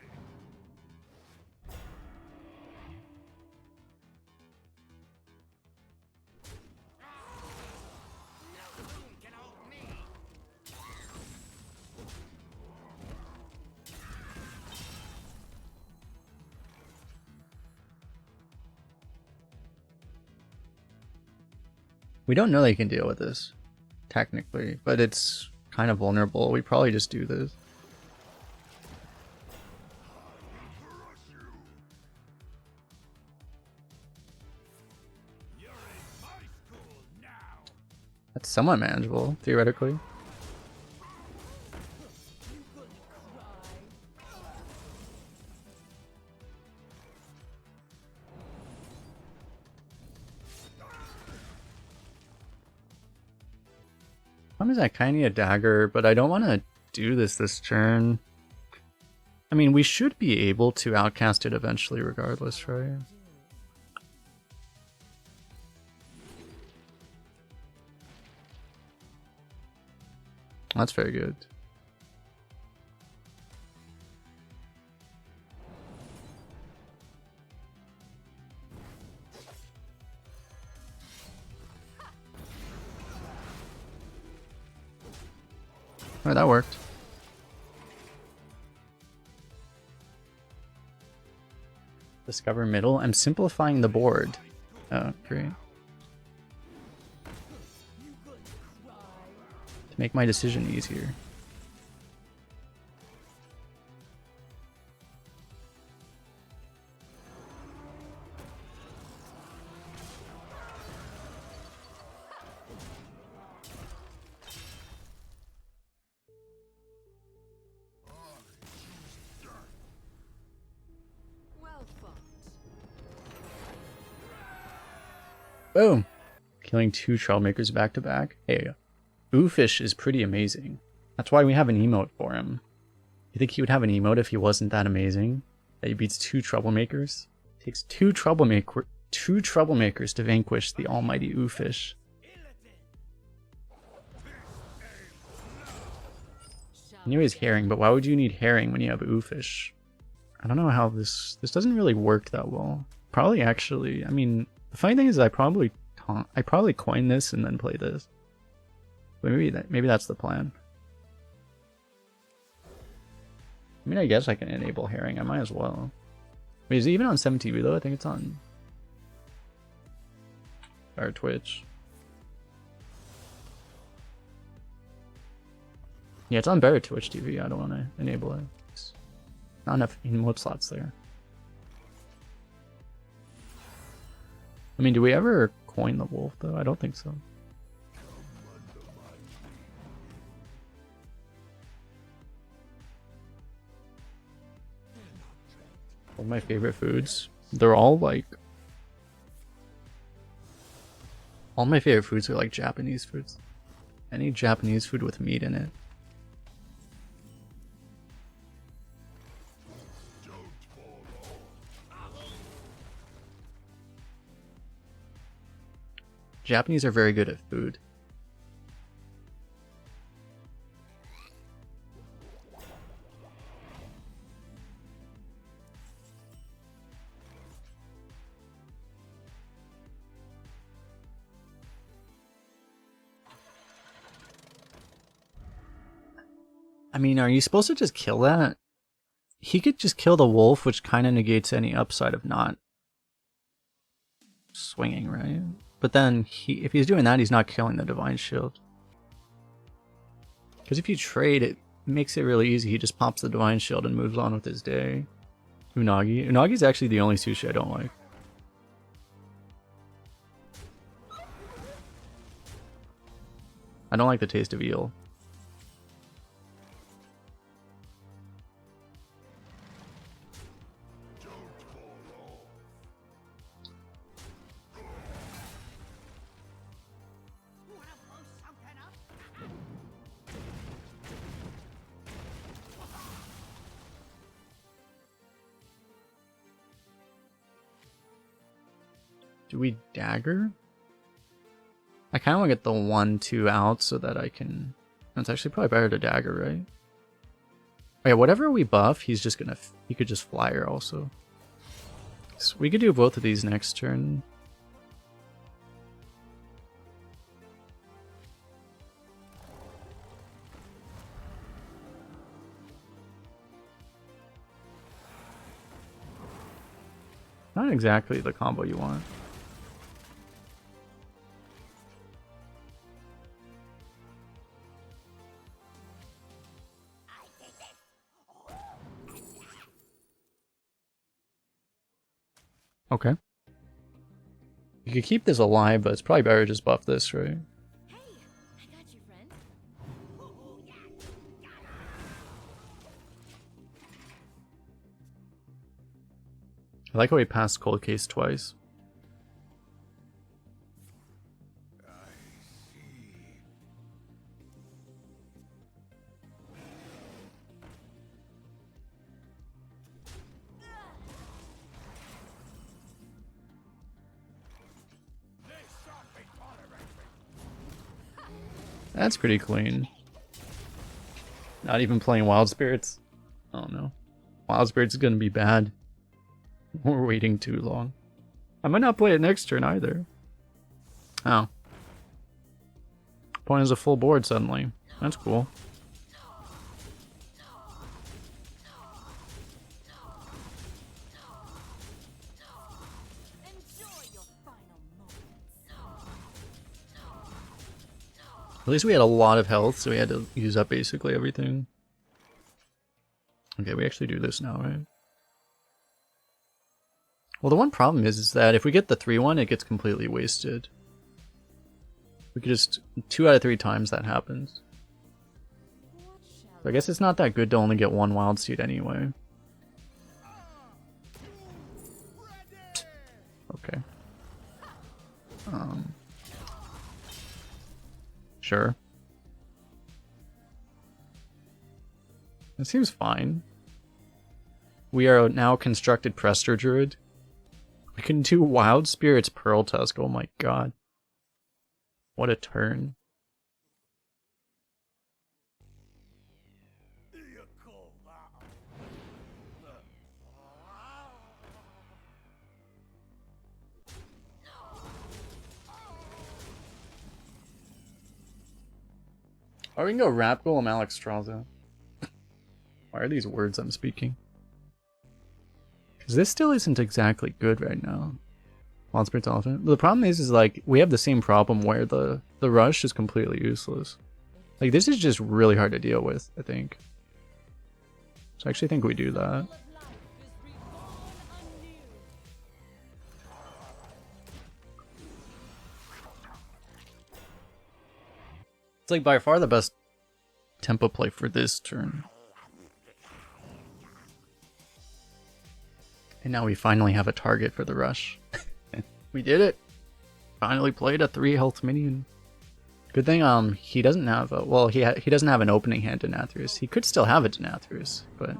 No tomb can hold me. We don't know they can deal with this, technically, but it's kind of vulnerable. We probably just do this. You're in my school now. That's somewhat manageable, theoretically. Problem is I kind of need a dagger, but I don't want to do this turn. I mean, we should be able to outcast it eventually regardless, right? That's very good. Alright, that worked. Discover middle. I'm simplifying the board. Oh, great. To make my decision easier. Well fought. Boom! Killing 2 Trollmakers back to back. Hey, Oofish is pretty amazing. That's why we have an emote for him. You think he would have an emote if he wasn't that amazing? That he beats 2 Troublemakers? Takes 2 2 troublemakers to vanquish the almighty Oofish. I knew he was herring, but why would you need herring when you have Oofish? I don't know how this doesn't really work that well. Probably actually, I mean, the funny thing is I probably coin this and then play this. But maybe that's the plan. I mean, I guess I can enable herring. I might as well. Wait, is it even on 7TV though? I think it's on our Twitch. Yeah, it's on Better Twitch TV. I don't want to enable it. It's not enough emote slots there. I mean, do we ever coin the wolf though? I don't think so. All my favorite foods. They're all like... All my favorite foods are like Japanese foods. Any Japanese food with meat in it. Japanese are very good at food. I mean, are you supposed to just kill that? He could just kill the wolf, which kind of negates any upside of not swinging, right? But then, if he's doing that, he's not killing the Divine Shield. Because if you trade, it makes it really easy. He just pops the Divine Shield and moves on with his day. Unagi. Unagi's actually the only sushi I don't like. I don't like the taste of eel. Do we dagger? I kind of want to get the 1-2 out so that I can... It's actually probably better to dagger, right? Oh yeah, whatever we buff, he's just gonna... He could just flyer also. So we could do both of these next turn. Not exactly the combo you want. Okay. You could keep this alive, but it's probably better to just buff this, right? Hey, I got you, friend. I like how he passed Cold Case twice. That's pretty clean. Not even playing Wild Spirits. Oh no. Wild Spirits is gonna be bad. We're waiting too long. I might not play it next turn either. Oh. Opponent is a full board suddenly. That's cool. At least we had a lot of health, so we had to use up basically everything. Okay, we actually do this now, right? Well, the one problem is that if we get the 3-1, it gets completely wasted. We could just... 2 out of 3 times that happens. So I guess it's not that good to only get 1 wild seed anyway. Okay. Sure. It seems fine. We are now constructed Prester Druid. I can do Wild Spirit's Pearl Tusk. Oh my god. What a turn. You call that Oh, we can go Rap Golem Alex Straza. Why are these words I'm speaking? Because this still isn't exactly good right now. Wild Spirit's Elephant. The problem is like, we have the same problem where the rush is completely useless. Like, this is just really hard to deal with, I think. So I actually think we do that. It's like by far the best tempo play for this turn. And now we finally have a target for the rush. We did it! Finally played a 3 health minion. Good thing he doesn't have a, well, he doesn't have an opening hand Denathrius. He could still have a Denathrius, but he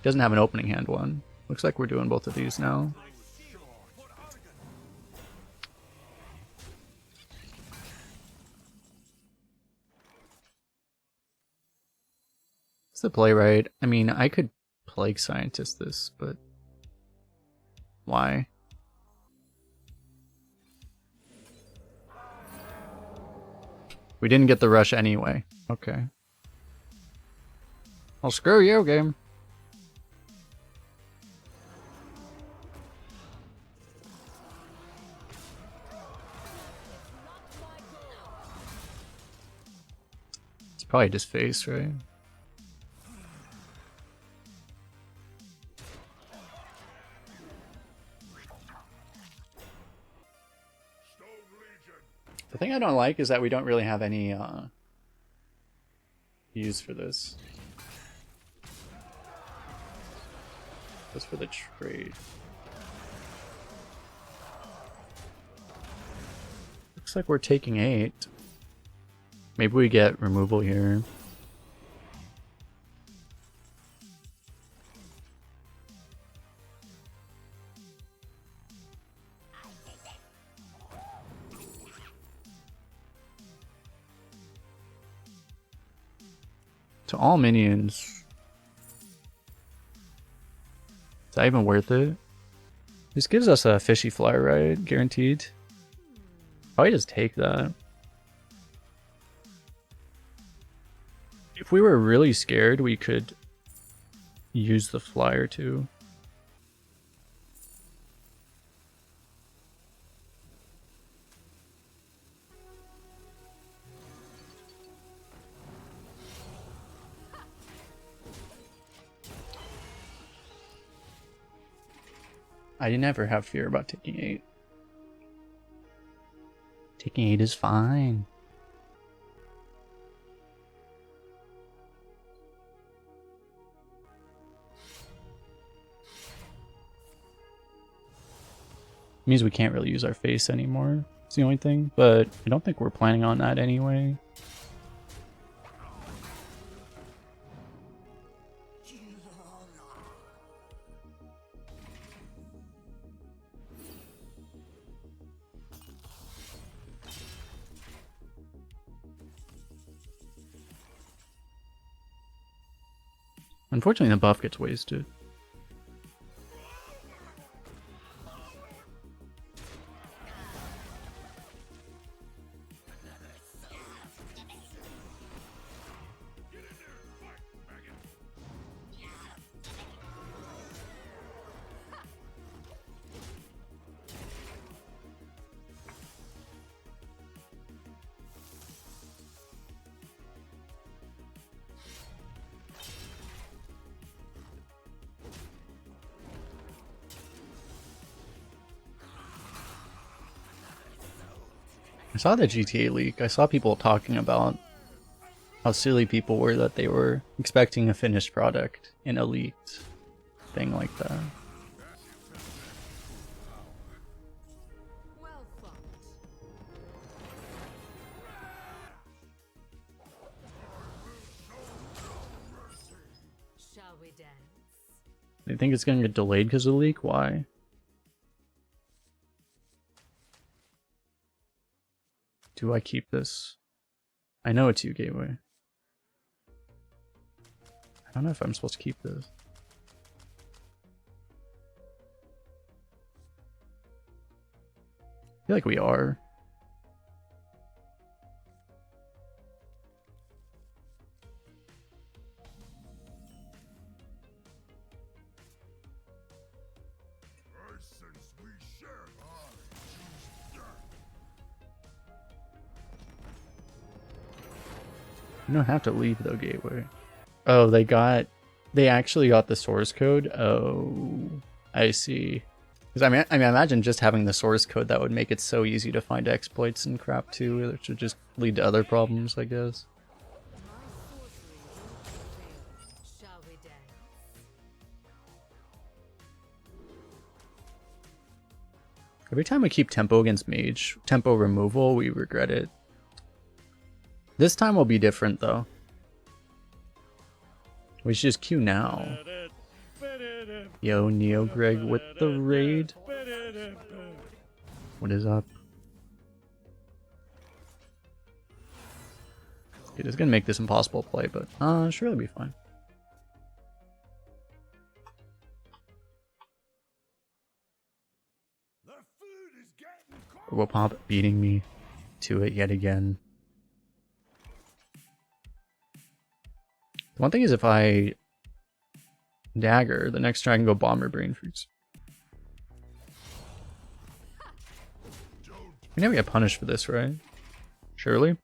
doesn't have an opening hand one. Looks like we're doing both of these now. It's the play, right? I mean, I could Plague Scientist this, but why? We didn't get the rush anyway. Okay. Well, screw you, game. It's probably just face, right? The thing I don't like is that we don't really have any use for this. Just for the trade. Looks like we're taking 8. Maybe we get removal here. To all minions. Is that even worth it? This gives us a fishy flyer, right? Guaranteed. Probably just take that. If we were really scared, we could use the flyer too. I never have fear about taking 8. Taking 8 is fine. Means we can't really use our face anymore. It's the only thing, but I don't think we're planning on that anyway. Unfortunately, the buff gets wasted. I saw the GTA leak. I saw people talking about how silly people were that they were expecting a finished product in a leaked thing like that. Well fought. Shall we dance? They think it's gonna get delayed because of the leak? Why? Do I keep this? I know it's you, Gateway. I don't know if I'm supposed to keep this. I feel like we are. I sense we share. I choose death. You don't have to leave though, Gateway. Oh, they actually got the source code. Oh, I see. Because I imagine just having the source code, that would make it so easy to find exploits and crap too, which would just lead to other problems, I guess. My sorcery will prevail. Shall we dance? Every time we keep tempo against mage, tempo removal, we regret it. This time will be different though. We should just queue now. Yo, Neo Greg with the raid. What is up? It is gonna make this impossible to play, but should really be fine. The food is getting cold. Robopop beating me to it yet again. One thing is, if I dagger, the next turn I can go bomber brain fruits. We never get punished for this, right? Surely?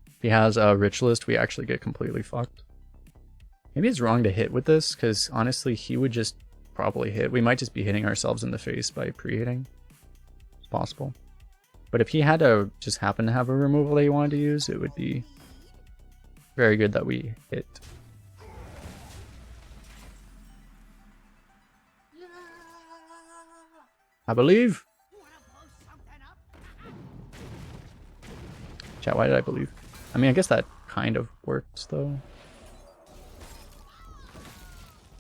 If he has a rich list, we actually get completely fucked. Maybe it's wrong to hit with this, because honestly, he would just probably hit. We might just be hitting ourselves in the face by pre-hitting. It's possible. But if he had to just happen to have a removal that he wanted to use, it would be very good that we hit. I believe. Chat, why did I believe? I mean, I guess that kind of works, though.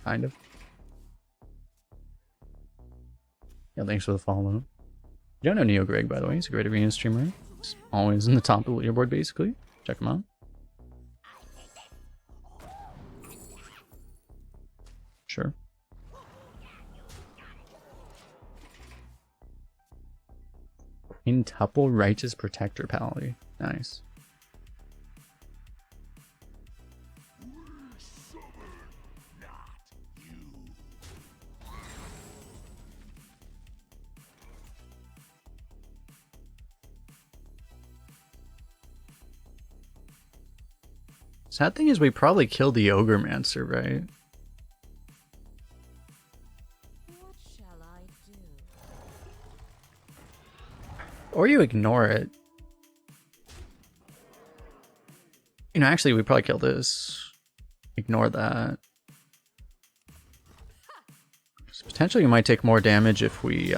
Kind of. Yeah, thanks for the follow. You don't know Neo Greg, by the way. He's a great arena streamer. He's always in the top of the leaderboard, basically. Check him out. Sure. Quintuple Righteous Protector Pally. Nice. Sad thing is we probably killed the Ogremancer, right? What shall I do? Or you ignore it. You know, actually, we probably kill this. Ignore that. So potentially, we might take more damage if we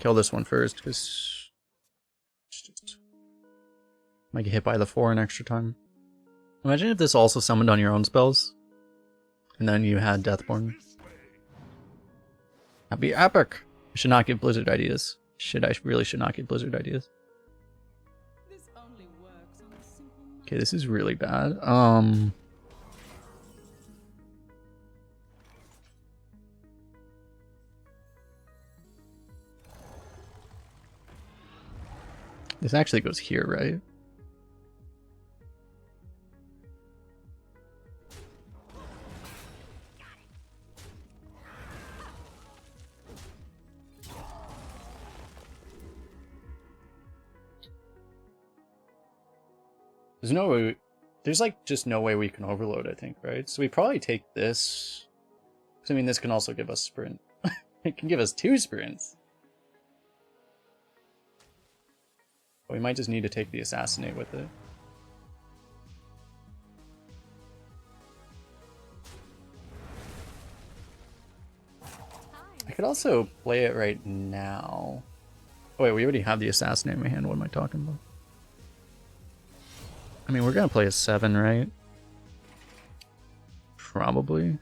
kill this one first, because might get hit by the 4 in extra time. Imagine if this also summoned on your own spells, and then you had Deathborn. That'd be epic. I should not give Blizzard ideas. I really should not give Blizzard ideas. This only works on a simple mind. Okay, this is really bad. This actually goes here, right? There's no way, there's like just no way we can overload, I think, right? So we probably take this. 'Cause, I mean, this can also give us sprint. It can give us 2 sprints. But we might just need to take the assassinate with it. I could also play it right now. Oh wait, we already have the assassinate in my hand. What am I talking about? I mean, we're gonna play a 7, right? Probably.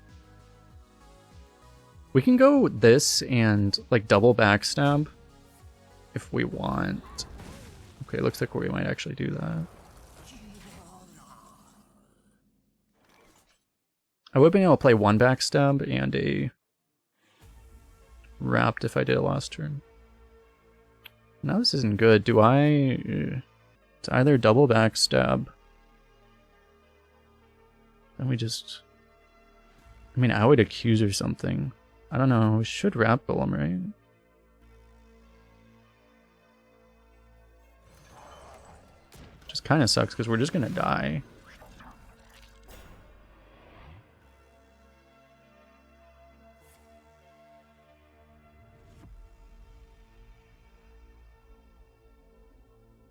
We can go this and like double backstab if we want. Okay, looks like we might actually do that. I would have been able to play one backstab and a wrapped if I did it last turn. Now this isn't good. Do I... It's either double backstab. Then we just... I mean, I would accuse or something. I don't know. We should wrap Golem, right? Just kind of sucks because we're just gonna die.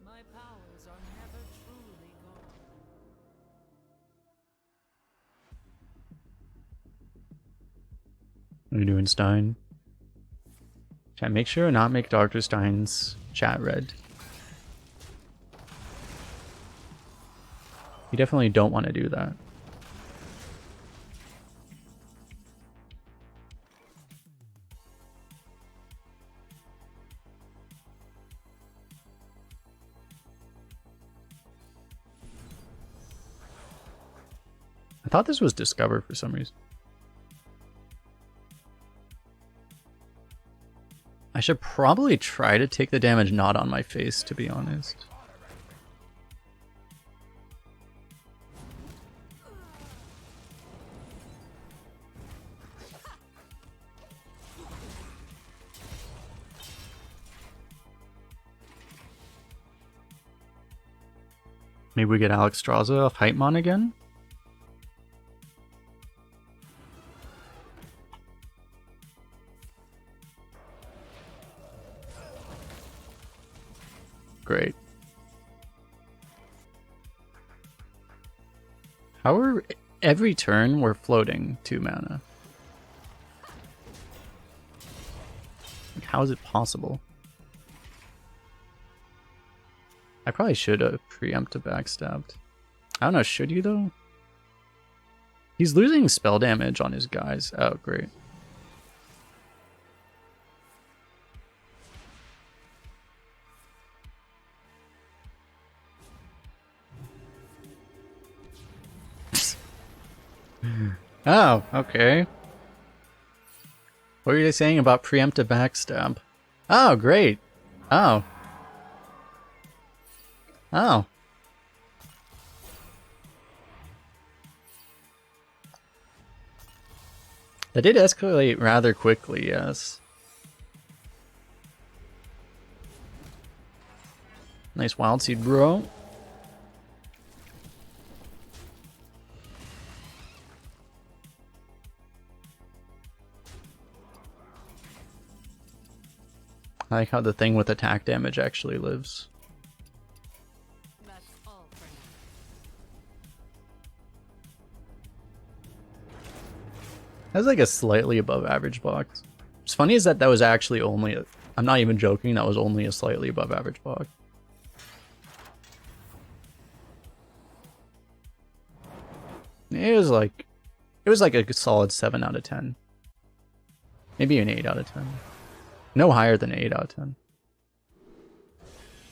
My powers are never truly gone. What are you doing, Stein? Chat, make sure to not make Dr. Stein's chat red. You definitely don't want to do that. I thought this was Discover for some reason. I should probably try to take the damage not on my face, to be honest. Maybe we get Alex Straza off Hypemon again? Great. How are every turn we're floating 2 mana? Like, how is it possible? I probably should have preempted backstabbed. I don't know, should you though? He's losing spell damage on his guys. Oh, great. Oh, okay. What were you saying about preemptive backstab? Oh, great. Oh. Oh. That did escalate rather quickly, yes. Nice wild seed, bro. I like how the thing with attack damage actually lives. That's all for now. That's like a slightly above average box. What's funny is that that was actually only a, I'm not even joking, that was only a slightly above average box. It was like a solid 7 out of 10. Maybe an 8 out of 10. No higher than 8 out of 10.